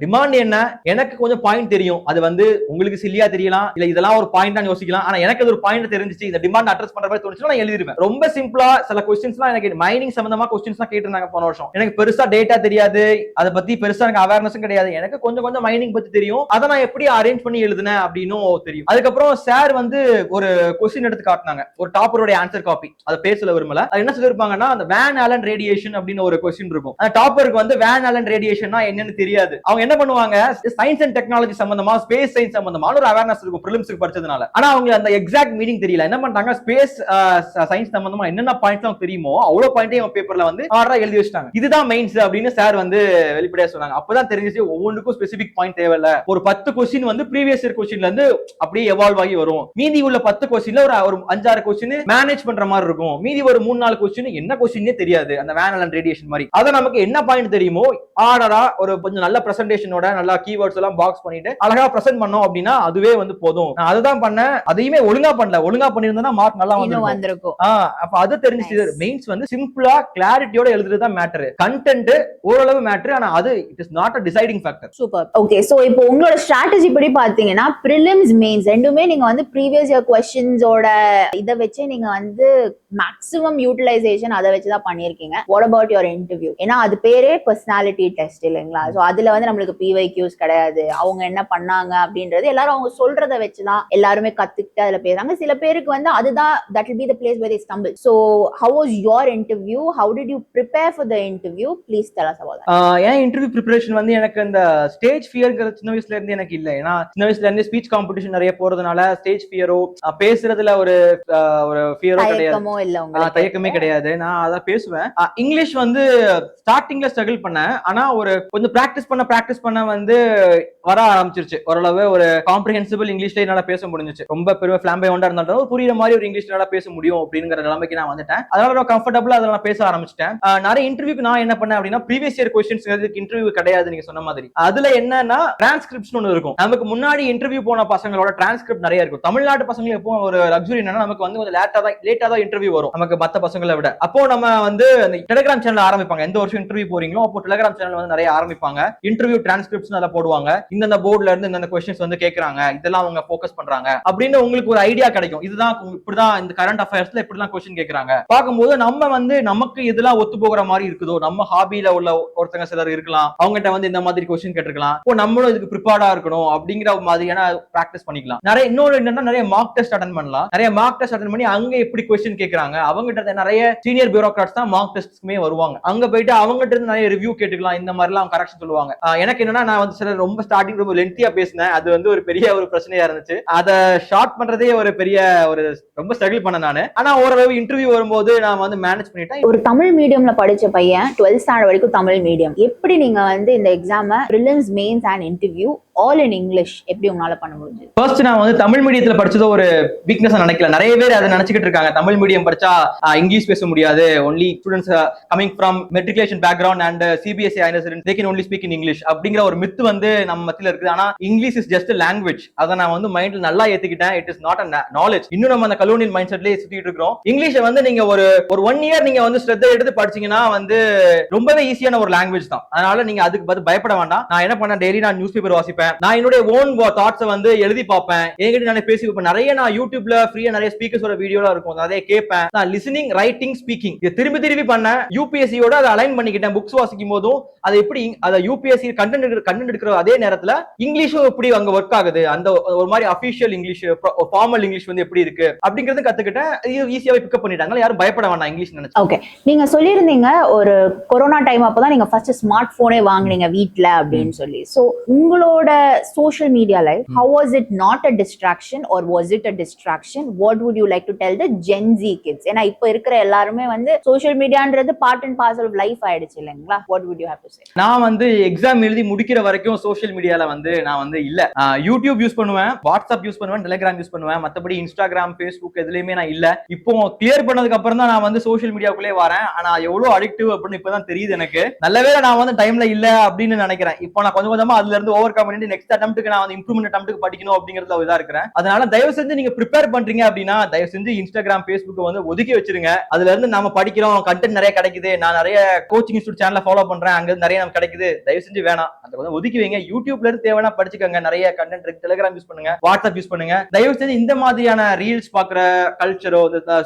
டிமாண்ட் என்ன, எனக்கு கொஞ்சம் பாயிண்ட் தெரியும், அது வந்து உங்களுக்கு சில்லியா தெரியலாம், இல்ல இதெல்லாம் ஒரு பாயிண்ட் தான் யோசிக்கலாம், ஆனா எனக்கு அது ஒரு பாயிண்ட் தெரிஞ்சிச்சு, இந்த டிமாண்ட் அட்ரஸ் பண்ற மாதிரி தோணுச்சுன்னா நான் எழுதிருவேன். ரொம்ப சிம்பிளா சில கொஸ்டின்ஸ்லாம் எனக்கு மைனிங் சம்பந்தமா கொஸ்டின்ஸ்லாம் கேட்டிருந்தாங்க போன வருஷம். எனக்கு பெருசா டேட்டா தெரியாது, அதை பத்தி பெருசா எனக்கு அவேர்னஸும் கிடையாது. எனக்கு கொஞ்சம் மைனிங் பத்தி தெரியும், அதை நான் எப்படி அரேஞ்ச் பண்ணி எழுதுனேன் அப்படின்னு தெரியும். அதுக்கப்புறம் சார் வந்து ஒரு கொஸ்டின் எடுத்து காட்டினாங்க, ஒரு டாப்பரோட ஆன்சர் காப்பி. அதை பேசல விரும்பல. அது என்ன சொல்லிருப்பாங்கன்னா அந்த வேன் ஆலன் ரேடியேஷன் அப்படின்னு ஒரு கொஸ்டின் இருக்கும். அந்த டாப்பருக்கு வந்து வேன் ஆலன் ரேடியேஷன்னா என்னன்னு தெரியாது. அவங்க என்ன பண்ணுவாங்க, சயின்ஸ் அண்ட் டெக்னாலஜி சம்பந்தமா ஸ்பேஸ் சயின்ஸ் சம்பந்தமான ஒரு அவேர்னஸ் இருக்கும் பிரிலிம்ஸ்க்கு படிச்சதுனால. ஆனா அவங்க அந்த எக்ஸாக்ட் மீனிங் தெரியல. என்ன பண்ணிட்டாங்க, ஸ்பேஸ் சயின்ஸ் சம்பந்தமா என்னென்ன பாயிண்ட்ஸ் தெரியுமோ அவ்வளவு பாயிண்ட்டையும் பேப்பர்ல வந்து எழுதி வச்சிட்டாங்க. இதுதான் மெயின்ஸ் அப்படின்னு சார் வந்து வெளிப்படையா சொன்னாங்க. அப்பதான் தெரிஞ்சிச்சு ஒவ்வொன்றுக்கும் ஸ்பெசிபிக் பாயிண்ட் தேவையில்ல. ஒரு 10 கொஸ்டின் வந்து ப்ரீவியஸ் இயர் கொஸ்டின்ல இருந்து அப்படியே எவால்வ் ஆகி வரும். மீதி உள்ள 10 கொஸ்டின்ல ஒரு 5-6 கொஸ்டின் மேனேஜ் பண்ற மாதிரி இருக்கும். மீதி ஒரு 3-4 கொஸ்டின் என்ன கொஸ்டினே தெரியாது, அந்த வேன் ஆலன் ரேடியேஷன் மாதிரி. அதை நமக்கு என்ன பாயிண்ட் தெரியுமோ ஆர்டரா ஒரு கொஞ்சம் நல்ல பிரசன்டேஷனோட நல்லா கீவேர்ட்ஸ் எல்லாம் பாக்ஸ் பண்ணிட்டு அழகா பிரசன்ட் பண்ணோம் அப்படின்னா அதுவே வந்து போதும். நான் அதுதான் பண்ணேன். அதையுமே ஒழுங்கா பண்ணல, ஒழுங்கா பண்ணிருந்தா மார்க் நல்லா வந்திருக்கும். அப்ப அது தெரிஞ்சிச்சு. மெயின்ஸ் வந்து சிம்பிளா கிளாரிட்டியோட எழுதுறது தான் மேட்டர். கண்டென்ட் ஓரளவு மேட்டர், ஆனா அது it is not a deciding factor. Super. Okay, so இப்போ உங்களோட ஸ்ட்ராட்டஜி படி பாத்தீங்கன்னா பிரிலிம்ஸ் மெயின்ஸ் ரெண்டுமே நீங்க வந்து ப்ரீவியஸ் இயர் क्वेश्चंसோட இத வச்சு நீங்க வந்து மேக்ஸிமம் யூட்டிலைசேஷன் அதை வச்சு தான் பண்ணிருக்கீங்க. What about your interview? ஏன்னா அது பேரே பர்சனாலிட்டி டெஸ்ட் இல்லைங்களா? சோ அதுல வந்து நம்மளுக்கு PYQs கிடையாது. அவங்க என்ன பண்ணாங்க அப்படின்றது எல்லாரும் அவங்க சொல்றதை வச்சுதான் எல்லாருமே கத்துக்கிட்டு அதுல பேசுறாங்க. சில பேருக்கு வந்து அதுதான் that will be the place where they stumble. So how was your interview? How did you prepare for the interview? Please tell us about that. ஏன் இன்டர்வியூ ப்ரிப்பரேஷன் வந்து எனக்கு இந்த ஸ்டேஜ் ஃபியர்ங்கிற சின்ன வயசுல இருந்து எனக்கு இல்ல. ஏன்னா சின்ன வயசுல இருந்து ஸ்பீச் காம்படிஷன் நிறைய போறதுனால ஸ்டேஜ் ஃபியரோ பேசுறதுல ஒரு ஃபியரோ கிடையாது, தயக்கமே கிடையாது. நான் அதான் பேசுவேன். இங்கிலீஷ் வந்து ஸ்டார்டிங்ல ஸ்ட்ரகிள் பண்ணேன். ஆனா ஒரு கொஞ்சம் பிராக்டிஸ் பண்ண வந்து வர ஆரம்பிச்சிருச்சு. ஓரளவு ஒரு காம்ப்ரிஹென்சிபிள் இங்கிலீஷ்ல என்னால பேச முடிஞ்சிச்சு. ரொம்ப பெரிய ஃபிளாம்பையண்டா இருந்தாலும் புரியுற மாதிரி ஒரு இங்கிலீஷ்னால பேச முடியும் அப்படிங்கிற நிலைமைக்கு நான் வந்துட்டேன். அதனால நான் கம்ஃபர்டபுளா அதெல்லாம் நான் பேச ஆரம்பிச்சிட்டேன். நிறைய இன்டர்வியூக்கு நான் என்ன பண்ணேன் அப்படின்னா ப்ரீவியஸ் இயர் क्वेश्चंस இன்டர்வியூ கிடையாது நீங்க சொன்ன மாதிரி. அதுல என்னன்னா டிரான்ஸ்கிரிப்ஷன் ஒன்னு இருக்கும். நமக்கு முன்னாடி இன்டர்வியூ போன பசங்களோட டிரான்ஸ்கிரிப்ட் நிறைய இருக்கும். தமிழ்நாட்டு பசங்களுக்கு எப்போ ஒரு லக்ஸுரி என்னன்னா நமக்கு வந்து கொஞ்சம் லேட்டா தான் இன்டர்வியூ வரும் நமக்கு மத்த பசங்களை விட. அப்போ நம்ம வந்து டெலிகிராம் சேனல் ஆரம்பிப்பாங்க. எந்த வருஷம் இன்டர்வியூ போறீங்களோ அப்போ டெலிகிராம் சேனல் வந்து நிறைய ஆரம்பிப்பாங்க. இன்டர்வியூ டிரான்ஸ்கிரிப்ஷன் அதை போடுவாங்க. இந்த போர்ட்ல இருந்து இந்த क्वेश्चंस வந்து கேக்குறாங்க, இதெல்லாம் அவங்க ஃபோக்கஸ் பண்றாங்க அப்படின்னு உங்களுக்கு ஒரு ஐடியா கிடைக்கும். இதுதான் இப்படிதான் இந்த கரண்ட் அஃபேர்ஸ்ல இப்படிதான் क्वेश्चन கேக்குறாங்க. பாக்கும்போது நம்ம வந்து நமக்கு இதெல்லாம் ஒத்து போகிற மாதிரி இருக்குதோ, நம்ம ஹாபில உள்ள ஒருத்தங்க சிலர் இருக்கலாம், அவங்ககிட்ட வந்து இந்த மாதிரி क्वेश्चन கேட்டிருக்கலாம், இப்போ நம்மளும் இதுக்கு ப்ரிப்பேர்டா இருக்கணும் அப்படிங்கிற மாதிரியான பிராக்டிஸ் பண்ணிக்கலாம். நிறைய இன்னொரு என்னன்னா நிறைய மார்க் டெஸ்ட் அட்டெண்ட் பண்ணலாம். நிறைய மார்க் டெஸ்ட் அட்டெண்ட் பண்ணி அங்க எப்படி क्वेश्चन கேக்குறாங்க, அவங்ககிட்ட நிறைய சீனியர் பியூரோக்ராட்ஸ் தான் மார்க் டெஸ்ட்க்குமே வருவாங்க. அங்க போயிட்டு அவங்ககிட்ட இருந்து நிறைய ரிவ்யூ கேட்டுக்கலாம். இந்த மாதிரி எல்லாம் கரெக்ஷன் சொல்லுவாங்க. எனக்கு என்னன்னா நான் வந்து சில ரொம்ப ஸ்டார்டிங் ரொம்ப லென்த்தியா பேசினேன். அது வந்து ஒரு பெரிய ஒரு பிரச்சனையா இருந்துச்சு. அதை ஷார்ட் பண்றதே ஒரு பெரிய ஒரு ரொம்ப ஸ்ட்ரகிள் பண்ண நானு. ஆனா ஓரளவு இன்டர்வியூ வரும்போது நான் வந்து மேனேஜ் பண்ணிட்டேன். ஒரு தமிழ் மீடியம்ல படிச்ச பையன் 12th ஸ்டாண்டர்ட் வரைக்கும் தமிழ் மீடியம், எப்படி நீங்க வந்து இந்த exam prelims mains and interview all in English எப்படி உங்களால பண்ண முடிஞ்சது? ஃபர்ஸ்ட் நான் வந்து தமிழ் மீடியத்துல படிச்சது ஒரு வீக்னஸ் நினைக்கல. நிறைய பேர் அதை நினைச்சுக்கிட்டு இருக்காங்க, தமிழ் மீடியம் படிச்சா இங்கிலீஷ் பேச முடியாது, only students coming from matriculation background and CBSE they can only speak in English அப்படிங்கிற ஒரு மித்து வந்து நம்ம மத்தியில இருக்குது. ஆனா இங்கிலீஷ் இஸ் ஜஸ்ட் லாங்குவேஜ். அதை நான் வந்து மைண்ட்ல நல்லா ஏத்துக்கிட்டேன். It is not a knowledge. இன்னும் நம்ம அந்த கலோனியல் மைண்ட் செட்லயே சுத்திட்டு இருக்கோம். இங்கிலீஷை வந்து நீங்க ஒரு 1 இயர் நீங்க வந்து ஸ்ரத்த எடுத்து படிச்சீங்கன்னா வந்து ரொம்பவே ஈஸியான ஒரு லாங்குவேஜ் தான். அதனால நீங்க அதுக்கு பார்த்து பயப்பட வேண்டாம். நான் என்ன பண்ணேன், டெய்லி நான் நியூஸ் பேப்பர் வாசிப்பேன். நான் என்னுடைய ஓன் தாட்ஸை வந்து எழுதி பார்ப்பேன். என்கிட்ட நான் பேசி வைப்பேன். நிறைய நான் யூடியூப்ல ஃப்ரீயா நிறைய ஸ்பீக்கர்ஸோட வீடியோலாம் இருக்கும், நிறைய கேட்பேன். நான் லிசனிங், ரைட்டிங், ஸ்பீக்கிங் இதை திரும்பி பண்ணேன். யூபிஎஸ்சியோட அதை அலைன் பண்ணிக்கிட்டேன். புக்ஸ் வாசிக்கும் போதும் அதை எப்படி அதை யூபிஎஸ்சி கண்டென்ட் எடுக்கிற அதே நேரத்துல இங்கிலீஷும் எப்படி அங்க ஒர்க் ஆகுது, அந்த ஒரு மாதிரி அபிஷியல் இங்கிலீஷ், ஃபார்மல் இங்கிலீஷ் வந்து எப்படி இருக்கு அப்படிங்கறது கத்துக்கிட்டேன். ஈஸியாவே பிக்கப் பண்ணிட்டாங்க. யாரும் பயப்பட வேண்டாம் இங்கிலீஷ் நினைச்சு. ஓகே, நீங்க சொல்லியிருந்தீங்க ஒரு கொரோனா டைம் அப்பதான் நீங்க ஃபர்ஸ்ட் ஸ்மார்ட் போனே வாங்குனீங்க வீட்ல அப்படின்னு சொல்லி. சோ உங்களோட social media life, how was it not a distraction or was it a distraction? What would you like to tell the Gen Z kids? ஏன்னா இப்ப இருக்கிற எல்லாருமே வந்து சோஷியல் மீடியான்றது part and parcel of life ஆயிடுச்சு இல்லைங்களா? What would you have to say? நான் வந்து எக்ஸாம் எழுதி முடிக்கிற வரைக்கும் சோஷியல் மீடியால வந்து நான் வந்து இல்ல. யூடியூப் யூஸ் பண்ணுவேன், வாட்ஸ்அப் யூஸ் பண்ணுவேன், டெலிகிராம் யூஸ் பண்ணுவேன். மத்தபடி இன்ஸ்டாகிராம், ஃபேஸ்புக் எதுலயுமே நான் இல்ல. இப்போ கிளியர் பண்ணதுக்கு அப்புறம் தான் நான் வந்து சோஷியல் மீடியாக்குள்ளே வரேன். ஆனா எவ்வளவு அடிக்டிவ் அப்படின்னு இப்பதான் தெரியுது எனக்கு. நல்லவே நான் வந்து டைம்ல இல்ல அப்படின்னு நினைக்கிறேன். இப்போ நான் கொஞ்சமா அதுல இருந்து ஓவர் கம் பண்ணிட்டு நெக்ஸ்ட் அட்டெம்ப்ட்க்கு நான் வந்து இம்ப்ரூவ்மென்ட் அட்டெம்ப்ட்க்கு படிக்கணும் அப்படிங்கறதுல இதா இருக்கிறேன். அதனால தயவு செஞ்சு நீங்க ப்ரிப்பேர் பண்றீங்க அப்படின்னா தயவு செஞ்சு இன்ஸ்டாகிராம், ஃபேஸ்புக் வந்து ஒதுக்கி வச்சிருங்க. அதுல இருந்து நாம படிக்கிறோம், கண்டென்ட் நிறைய கிடைக்குது, நான் நிறைய கோச்சிங் இன்ஸ்டியூட் சேனலை ஃபாலோ பண்றேன், அங்க நிறைய நமக்கு கிடைக்குது, தயவு செஞ்சு வேணாம், அதை வந்து ஒதுக்கி வைங்க. யூடியூப்ல இருந்து தேவையான படிச்சுக்கோங்க, நிறைய கண்டென்ட் இருக்கு. டெலிகிராம் யூஸ் பண்ணுங்க, வாட்ஸ்அப் யூஸ் பண்ணுங்க. தயவு செஞ்சு இந்த மாதிரியான ரீல்ஸ் பாக்குற கல்ச்சரோ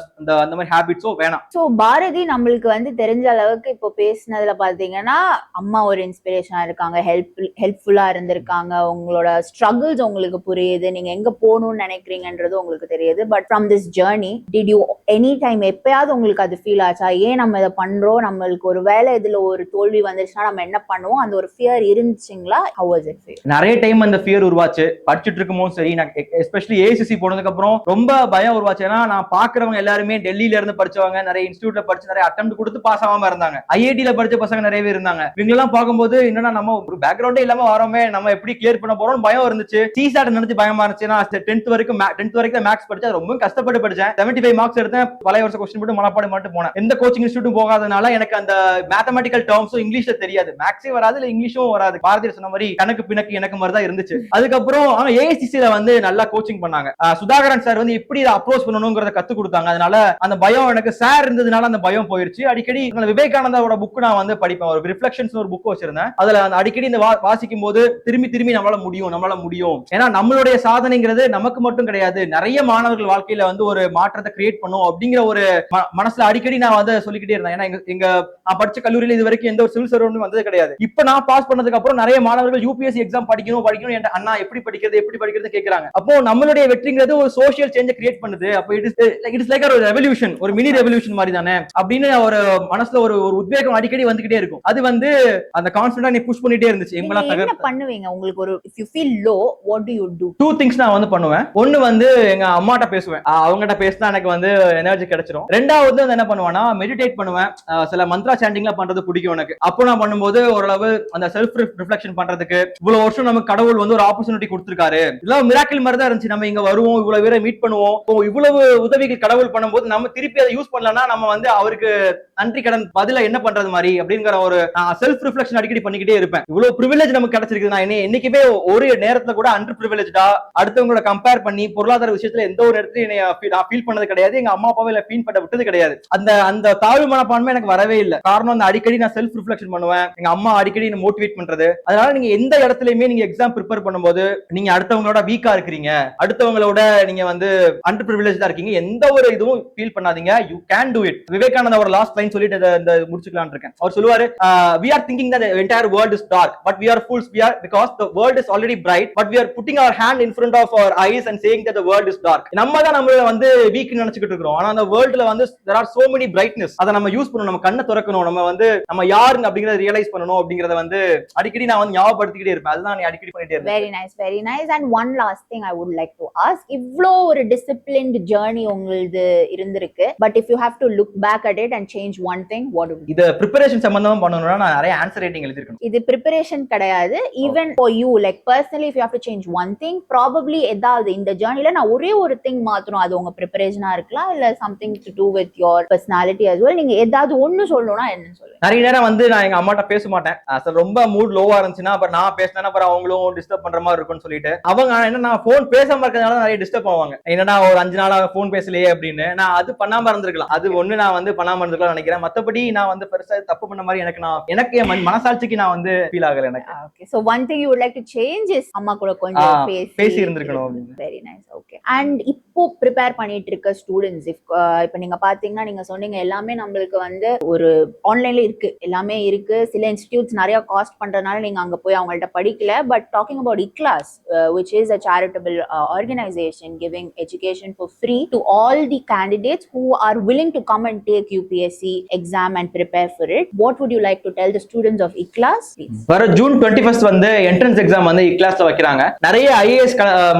அந்த மாதிரி ஹேபிட்ஸோ வேணாம். சோ பாரதி நம்மளுக்கு வந்து தெரிஞ்ச அளவுக்கு இப்போ பேசினதுல பாத்தீங்கன்னா அம்மா ஒரு இன்ஸ்பிரேஷனா இருக்காங்க, ஹெல்ப்ஃபுல்லா இருந்திருக்காங்க, உங்களோட ஸ்ட்ரகிள்ஸ் உங்களுக்கு புரியுது, நீங்க எங்க போகணும்னு நினைக்கிறீங்கன்றது உங்களுக்கு தெரியுது. But from this journey did you any time எப்பயாவது உங்களுக்கு அது ஃபீல் ஆச்சா, ஏன் நம்ம இதை பண்றோம், நம்மளுக்கு ஒரு வேலை இதுல ஒரு தோல்வி வந்துருச்சுன்னா நம்ம என்ன பண்ணுவோம், அந்த ஒரு ஃபியர் இருந்துச்சுங்களா? How was it feel? நிறைய டைம் அந்த ஃபியர் உருவாச்சு. படிச்சுட்டு இருக்கும்போது சரி, நான் எஸ்பெஷலி ஏசிசி போனதுக்கு அப்புறம் ரொம்ப பயம் உருவாச்சு. ஏன்னா நான் பாக்குறவங்க எல்லாருமே டெல்லியில இருந்து படிச்சவங்க, நிறைய இன்ஸ்டியூட்ல படிச்சு நிறைய அட்டெம்ப்ட் கொடுத்து பாஸ் ஆகாம இருந்தாங்க. ஐஐடில படிச்ச பசங்க நிறைய பேர் இருந்தாங்க. இவங்களெல்லாம் பார்க்கும்போது என்னன்னா நம்ம ஒரு பேக்ரவுண்டே இல்லாம வரோமே, நம்ம எப்படி கிளியர் பண்ண போறோம் பயம் இருந்துச்சு. சிசாட் நினைச்சு பயமா இருந்துச்சு. நான் 10th வரைக்கும் மேக்ஸ் படிச்சேன், ரொம்ப கஷ்டப்பட்டு படிச்சேன். 75 மார்க்ஸ் எடுத்தேன். எடுத்தேன், பழைய வருஷ கொஸ்டின் போட்டு மனப்பாடம் மட்டும் போனேன். எந்த கோச்சிங் இன்ஸ்டியூட்டும் போகாதனால எனக்கு அந்த மேத்தமெட்டிக்கல் டேர்ம்ஸும் இங்கிலீஷ்ல தெரியாது, மேக்ஸே வராது, இல்ல இங்கிலீஷும் வராது. பாரதியார் சொன்ன மாதிரி கணக்கு பிணக்கு எனக்கு மாதிரி தான் இருந்துச்சு. அதுக்கப்புறம் ஏஐசிசில வந்து நல்லா கோச்சிங் பண்ணாங்க. சுதாகரன் சார் வந்து எப்படி இதை அப்ரோச் பண்ணணுங்கிறத கத்து கொடுத்தாங்க. அதனால அந்த பயம் எனக்கு சார் இருந்ததுனால அந்த பயம் போயிருச்சு. அடிக்கடி விவேகானந்தாவோட புக் நான் வந்து படிப்பேன். ஒரு ரிஃப்ளெக்ஷன்ஸ் ஒரு புக் வச்சிருந்தேன். அதுல அடிக்கடி இந்த வாசிக்கும் போது திரும்பி நம்மளால முடியும். ஏன்னா நம்மளுடைய சாதனைங்கிறது நமக்கு மட்டும் கிடையாது, நிறைய மாணவர்கள் வாழ்க்கையில வந்து ஒரு மாற்றத்தை கிரியேட் பண்ணும் அப்படிங்கிற ஒரு மனசுல அடிக்கடி நான் வந்து சொல்லிக்கிட்டே இருந்தேன். ஏன்னா எங்க நான் படிச்ச கல்லூரியில இது வரைக்கும் எந்த ஒரு சிவில் சர்வன்ட் வந்தது கிடையாது. இப்ப நான் பாஸ் பண்ணதுக்கு அப்புறம் நிறைய மாணவர்கள் யூபிஎஸ்சி எக்ஸாம் படிக்கணும் அண்ணா எப்படி படிக்கிறது கேக்குறாங்க. அப்போ நம்மளுடைய வெற்றிங்கிறது ஒரு சோஷியல் சேஞ்ச கிரியேட் பண்ணுது. அப்போ இட் இஸ் லைக் ஒரு ரெவல்யூஷன், ஒரு மினி ரெவல்யூஷன் மாதிரி தானே அப்படின்னு ஒரு மனசுல ஒரு உத்வேகம் அடிக்கடி வந்துகிட்டே இருக்கும். அது வந்து அந்த கான்ஃபிடன்டா நீ புஷ் பண்ணிட்டே இருந்துச்சு. என்ன பண்ணுவீங்க? உங்களுக்கு ஒரு if you feel low, what do you do? Two things நான் வந்து பண்ணுவேன். ஒன்னு வந்து எங்க அம்மாட்ட பேசுவேன். அவங்ககிட்ட பேசினா எனக்கு வந்து எனர்ஜி கிடைச்சிரும். ரெண்டாவது வந்து என்ன பண்ணுவேன்னா மெடிடேட் பண்ணுவேன். சில மந்த்ரா சாண்டிங்லாம் பண்றது பிடிக்கும் எனக்கு. அப்போ நான் பண்ணும்போது ஓரளவு அந்த செல்ஃப் ரிஃப்ளெக்ஷன் பண்றதுக்கு இவ்வளவு வருஷம் நமக்கு கடவுள் வந்து ஒரு ஆப்பர்ச்சுனிட்டி கொடுத்திருக்காரு. இதெல்லாம் மிராக்கிள் மாதிரி தான் இருந்துச்சு. நம்ம இங்க வருவோம், இவ்வளவு பேரை மீட் பண்ணுவோம், இவ்வளவு உதவிகள் கடவுள் பண்ணும்போது நம்ம திருப்பி அதை யூஸ் பண்ணலன்னா நம்ம வந்து அவருக்கு நன்றி கடன் பதிலா என்ன பண்றது மாதிரி அப்படிங்கிற ஒரு செல்ஃப் ரிஃப்ளெக்ஷன் அடிக்கடி பண்ணிக்கிட்டே இருப்பேன். இவ்வளவு பிரிவிலேஜ் நமக்கு கிடைச்சிருக்கு. நான் என்னைக்குமே ஒரு நேரத்துல கூட அண்டர் பிரிவிலேஜ்டா அடுத்தவங்களோட கம்பேர் பண்ணி பொருளாதார விஷயத்துல எந்த ஒரு இடத்துலயும் நான் ஃபீல் பண்ணது கிடையாது. எங்க அம்மா அப்பாவை ஃபீல் பண்ண விட்டது கிடையாது. அந்த தாழ்வு மனப்பான்மை எனக்கு வரவே இல்லை. காரணம் அந்த அடிக்கடி நான் செல்ஃப் ரிஃப்ளெக்ஷன் பண்ணுவேன். எங்க அம்மா அடிக்கடி மோட்டிவேட் பண்றது. அதனால நீங்க எந்த இடத்துலயுமே நீங்க எக்ஸாம் ப்ரிப்பேர் பண்ணும்போது நீங்க அடுத்தவங்களோட வீக்கா இருக்கிறீங்க, அடுத்தவங்களோட நீங்க வந்து அண்டர் பிரிவிலேஜ்டா இருக்கீங்க, எந்த ஒரு இதுவும் ஃபீல் பண்ணாதீங்க. You can to it. Vivekananda ஒரு லாஸ்ட் லைன் சொல்லிட்டு முடிச்சுக்கலாம்னு இருக்கேன். அவர் சொல்லுவாரு, we are thinking that the entire world is dark, but we are fools. We are, because the world is already bright, but we are putting our hand in front of our eyes and saying that the world is dark. நம்ம தான் நம்மள வந்து வீக் நினைச்சிட்டு இருக்கோம். ஆனா அந்த வேர்ல்ட்ல வந்து there are so many brightness. அத நம்ம யூஸ் பண்ணணும், நம்ம கண்ணை திறக்கணும், நம்ம வந்து நம்ம யாருன்னு அப்படிங்கறத ரியலைஸ் பண்ணணும் அப்படிங்கறத வந்து அடிக்கடி நான் வந்து ஞாபகப்படுத்திக்கிட்டே இருப்பேன். அதுதான் நீ அடிக்கடி பண்ணிட்டே இருப்பேன். Very nice. And one last thing I would like to ask, இவ்ளோ ஒரு disciplined journey உங்களுது இருந்திருக்கு, but if you have to look back at it and change one thing, what would it be? இத preparation சம்பந்தமா பண்ணனும்னா நான் நிறைய ஆன்சர் ரைட்டிங் எழுதிருக்கேன். இது preparation கிடையாது. even for you, like personally, if you have to change one thing, probably ஏதாவது இந்த ஜர்னில நான் ஒரே ஒரு திங் மாத்தணும். அது உங்க ப்ரிப்பரேஷனா இருக்கலாம், இல்ல something to do with your personality as well. நீங்க ஏதாவது ஒன்னு சொல்லணும்னா என்னன்னு சொல்லுங்க. நிறைய நேரம் வந்து நான் எங்க அம்மாட்ட பேச மாட்டேன். ரொம்ப மூட் லோவா இருந்துச்சுன்னா அப்புறம் நான் பேசினேன்னா அப்புறம் அவங்களும் டிஸ்டர்ப் பண்ற மாதிரி இருக்கும்னு சொல்லிட்டு அவங்க என்ன நான் போன் பேசாம இருக்கிறதுனால நிறைய டிஸ்டர்ப் ஆவாங்க. என்னன்னா ஒரு 5 நாளா போன் பேசலையே அப்படின்னு. நான் அது பண்ணாம இருந்திருக்கலாம். அது ஒண்ணு நான் வந்து பண்ணாம இருந்திருக்கலாம் நினைக்கிறேன். மத்தபடி நான் வந்து பெருசா தப்பு பண்ண மாதிரி எனக்கு என் மனசாட்சிக்கு நான் வந்து ஃபீல் ஆகல எனக்கு. Okay, so one thing you would like to change is அம்மா கூட கொஞ்சம் பேசி இருந்திருக்கணும். Very nice. Okay. And இப்போ ப்ரிப்பேர் பண்ணிட்டு இருக்க ஸ்டூடெண்ட்ஸ், இப்போ நீங்க பாத்தீங்கன்னா நீங்க சொன்னீங்க எல்லாமே நம்மளுக்கு வந்து ஒரு ஆன்லைன்ல இருக்கு, எல்லாமே இருக்கு. சில இன்ஸ்டிடியூட்ஸ் நிறைய காஸ்ட் பண்றதுனால நீங்க அங்க போய் அவங்கள்ட்ட படிக்கல. But talking about ICLAS, which is a charitable organization giving education for free to all the candidates who are willing to come and take UPSC exam and prepare for it. What would you like to tell the students of ICLAS? வர ஜூன் 21st வந்து என்ட்ரன்ஸ் எக்ஸாம் வந்து ICLASல வைக்கிறாங்க. நிறைய IAS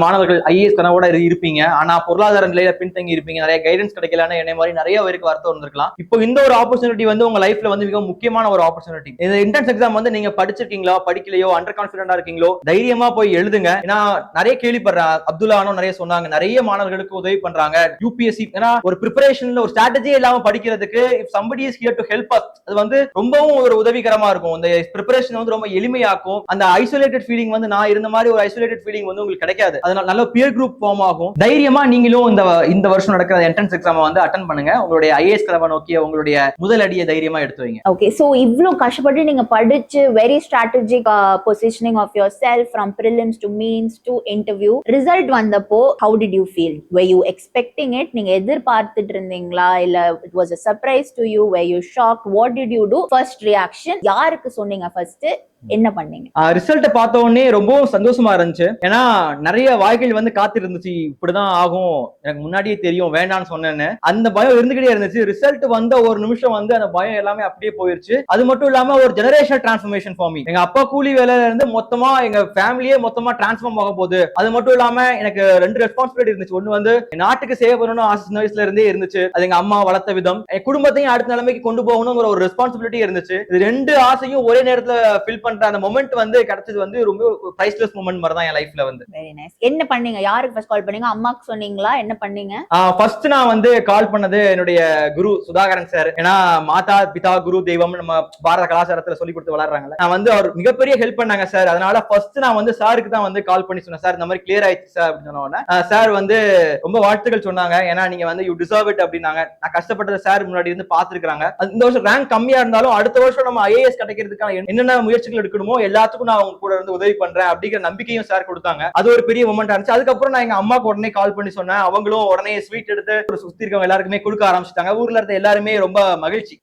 மாணவர்கள் IAS கனவோட இருப்பீங்க. ஆனா பொருளாதார நிலையில பின்தங்கி இருப்பீங்க. நிறைய கைடன்ஸ் கிடைக்கலன்னு என்ன மாதிரி நிறைய பேருக்கு வருத்தம் இருந்திருக்கலாம். இப்போ இந்த ஒரு ஆப்பர்ச்சுனிட்டி வந்து உங்க லைஃப்ல வந்து மிக முக்கியமான ஒரு ஆப்பர்ச்சுனிட்டி. இந்த என்ட்ரன்ஸ் எக்ஸாம் வந்து நீங்க படிச்சிருக்கீங்களோ படிக்கலையோ, அண்டர் கான்ஃபிடென்டா இருக்கீங்களோ, தைரியமா போய் எழுதுங்க. ஏன்னா நிறைய கேள்விப்படுறேன், அப்துல்லானோ நிறைய சொன்னாங்க, நிறைய மாணவர்களுக்கு உதவி பண்றாங்க UPSC. ஏன்னா ஒரு ப்ரிப்பரேஷன்ல ஒரு ஸ்ட்ராட்டஜி இல்லாம படிக்கிறதுக்கு if somebody is here to help us, அது வந்து ரொம்பவும் ஒரு உதவிகரமா இருக்கும். இந்த ப்ரிப்பரேஷன் வந்து ரொம்ப எளிமையாக்கும். அந்த ஐசோலேட்டட் ஃபீலிங் வந்து நான் இருந்த மாதிரி ஒரு ஐசோலேட்டட் ஃபீலிங் வந்து உங்களுக்கு கிடைக்காது. அதனால நல்ல பியர் குரூப் ஃபார்ம் ஆகும். தைரியமா நீங்களும் இந்த வருஷம் நடக்கிற என்ட்ரன்ஸ் எக்ஸாம் வந்து அட்டெண்ட் பண்ணுங்க. உங்களுடைய IAS கனவை நோக்கி உங்களுடைய முதல் அடியை தைரியமா எடுத்து வைங்க. ஓகே, சோ இவ்ளோ கஷ்டப்பட்டு நீங்க படிச்சு very strategic positioning of yourself from prelims to means to interview, result வந்தப்போ how did you feel? Were you expecting it? நீங்க எதிர்பார்த்துட்டு இருந்தீங்களா, இல்ல it was a surprise to you? Were you shocked? What did you do? First reaction யாருக்கு சொன்னீங்க? ஃபர்ஸ்ட் என்ன பண்ணீங்க? ரிசல்ட் பார்த்த உடனே ரொம்ப சந்தோஷமா இருந்துச்சு. ஏன்னா நிறைய வாய்கள் வந்து காத்து இருந்துச்சு, இப்படிதான் ஆகும் எனக்கு முன்னாடியே தெரியும், வேண்டாம்னு சொன்னேன்னு அந்த பயம் இருந்துகிட்டே இருந்துச்சு. ரிசல்ட் வந்த ஒரு நிமிஷம் வந்து அந்த பயம் எல்லாமே அப்படியே போயிருச்சு. அது மட்டும் இல்லாம ஒரு ஜெனரேஷனல் டிரான்ஸ்ஃபர்மேஷன் ஃபார் மீ. எங்க அப்பா கூலி வேலையில இருந்து மொத்தமா எங்க ஃபேமிலியே மொத்தமா டிரான்ஸ்ஃபார்ம் ஆக போகுது. அது மட்டும் இல்லாம எனக்கு 2 ரெஸ்பான்சிபிலிட்டி இருந்துச்சு. ஒன்னு வந்து நாட்டுக்கு சேவ் பண்ணணும் ஆசை சின்ன வயசுல இருந்தே இருந்துச்சு. அது எங்க அம்மா வளர்த்த விதம், என் குடும்பத்தையும் அடுத்த நிலைமைக்கு கொண்டு போகணுங்கிற ஒரு ரெஸ்பான்சிபிலிட்டி இருந்துச்சு. இது 2 ஆசையும் ஒரே நேரத்துல ஃபில் பண்ற அந்த மொமெண்ட் வந்து கிடைச்சது வந்து ரொம்ப பிரைஸ்லெஸ் மொமெண்ட் மாதிரி தான் என் லைஃப்ல வந்து. Very nice. என்ன பண்ணீங்க? யாருக்கு ஃபர்ஸ்ட் கால் பண்ணீங்க? அம்மாக்கு சொன்னீங்களா? என்ன பண்ணீங்க? ஃபர்ஸ்ட் நான் வந்து கால் பண்ணது என்னுடைய குரு சுதாகரன் சார். ஏன்னா மாதா பிதா குரு தெய்வம் நம்ம பாரத கலாச்சாரத்துல சொல்லி கொடுத்து வளர்றாங்கல்ல. நான் வந்து அவர் மிகப்பெரிய ஹெல்ப் பண்ணாங்க சார். அதனால ஃபர்ஸ்ட் நான் வந்து சாருக்கு தான் வந்து கால் பண்ணி சொன்னேன், சார் இந்த மாதிரி கிளியர் ஆயிடுச்சு சார் அப்படின்னு சொன்ன உடனே சார் வந்து ரொம்ப வாழ்த்துக்கள் சொன்னாங்க. ஏன்னா நீங்க வந்து யூ டிசர்வ் இட் அப்படின்னாங்க. நான் கஷ்டப்பட்டதை சார் முன்னாடி இருந்து பாத்துருக்காங்க. இந்த வருஷம் ரேங்க் கம்மியா இருந்தாலும் அடுத்த வருஷம் நம்ம ஐஏஎஸ் கிடைக்கிறதுக்கான என்னென்ன முயற்சிகள் எடுக்கணுமோ எல்லாத்துக்கும் நான் அவங்க கூட இருந்து உதவி பண்றேன் அப்படிங்கிற நம்பிக்கையும் சார் கொடுத்தாங்க. அது ஒரு பெரிய மொமெண்ட் இருந்துச்சு. அதுக்கப்புறம் நான் எங்க அம்மாக்கு உடனே கால் பண்ணி சொன்னேன். அவங்களும் உடனே ஸ்வீட் எடுத்து ஒரு சுத்தி இருக்கவங்க எல்லாருக்குமே கொடுக்க ஆரம்பிச்சிட்டாங்க. ஊர்ல இருந்த எல்லாருமே ரொம்ப மகிழ்ச்சி.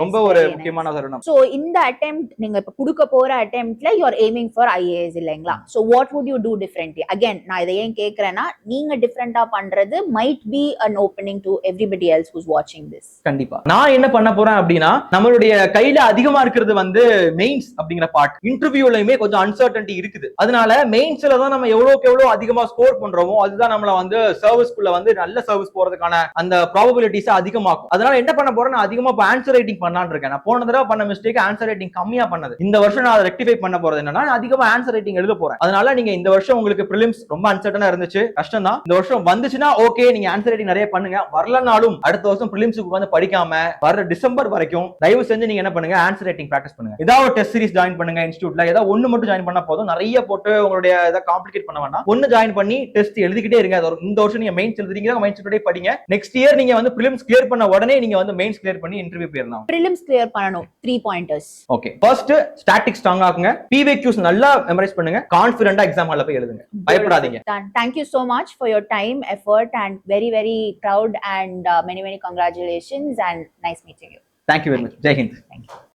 ரொம்ப ஒரு முக்கியமான தருணம். சோ இந்த அட்டெம்ப்ட் நீங்க இப்ப கொடுக்க போற அட்டெம்ப்ட்ல you are aiming for IAS இல்லைங்களா? So what would you do differently? Again நான் இதை ஏன் கேக்குறேன்னா, நீங்க டிஃபரெண்டா பண்றது might be an opening to everybody else who's watching this. கண்டிப்பா நான் என்ன பண்ண போறேன் அப்படின்னா, நம்மளுடைய கையில அதிகமா இருக்கிறது வந்து மெயின்ஸ் அப்படிங்கிற பார்ட். இன்டர்வியூலயுமே கொஞ்சம் அன்சர்டனிட்டி இருக்குது. அதனால மெயின்ஸ்ல தான் நம்ம எவ்வளவுக்கு எவ்வளவு அதிகமா ஸ்கோர் பண்றோமோ அதுதான் நம்மள வந்து சர்வீஸ்க்குள்ள வந்து நல்ல சர்வீஸ் போறதுக்கான அந்த ப்ராபபிலிட்டிஸ் அதிகமாக்கும். அதனால என்ன பண்ண போறேன், நான் அதிகமா ஆன்சர் ரைட்டிங் பண்ணலாம்னு இருக்கேன். நான் போன தடவை பண்ண மிஸ்டேக் ஆன்சர் ரைட்டிங் கம்மியா பண்ணது. இந்த வருஷம் நான் அதை ரெக்டிஃபை பண்ண போறது என்னன்னா, நான் அதிகமா ஆன்சர் ரைட்டிங் எழுத போறேன். அதனால நீங்க இந்த வருஷம் உங்களுக்கு பிரிலிம்ஸ் ரொம்ப அன்சர்டனா இருந்துச்சு, கஷ்டம் தான். இந்த வருஷம் வந்துச்சுன்னா ஓகே, நீங்க ஆன்சர் ரைட்டிங் நிறைய பண்ணுங்க. வரலனாலும் அடுத்த வருஷம் பிரிலிம்ஸ்க்கு வந்து படிக்காம வர டிசம்பர் வரைக்கும் தயவு செஞ்சு நீங்க என்ன பண்ணுங்க, ஆன்சர் ரைட்டிங் பிராக்டிஸ் பண்ணுங்க. ஏதாவது டெஸ்ட் சீரிஸ் ஜாயின் பண்ணுங்க இன்ஸ்டிடியூட்ல. ஏதாவது ஒன்னு மட்டும் ஜாயின் பண்ணா போதும். நிறைய போட்டு உங்களுடைய இதை காம்ப்ளிகேட் பண்ண வேண்டாம். ஒன்னு ஜாயின் பண்ணி டெஸ்ட் எழுதிக்கிட்டே இருங்க. இந்த வருஷம் நீங்க மெயின்ஸ் எழுதுறீங்க, மெயின்ஸ் படிங்க. நெக்ஸ்ட் இயர் நீங்க வந்து பிரிலிம்ஸ் கிளியர் பண்ண உடனே நீங்க வந்து மெயின்ஸ் கிளியர் பண்ணி இன்டர்வியூ போயிடலாம். பிரிலிம்ஸ் கிளியர் பண்ணனும் 3 pointers. Okay, first static strong ஆகுங்க. PVQs நல்லா மெமரைஸ் பண்ணுங்க. கான்ஃபிடென்ட்டா எக்ஸாம் ஹால்ல போய் எழுதுங்க. பயப்படாதீங்க. Thank you so much for your time, effort and very very proud and many congratulations and nice meeting you. Thank you very much. Jai Hind. Thank you.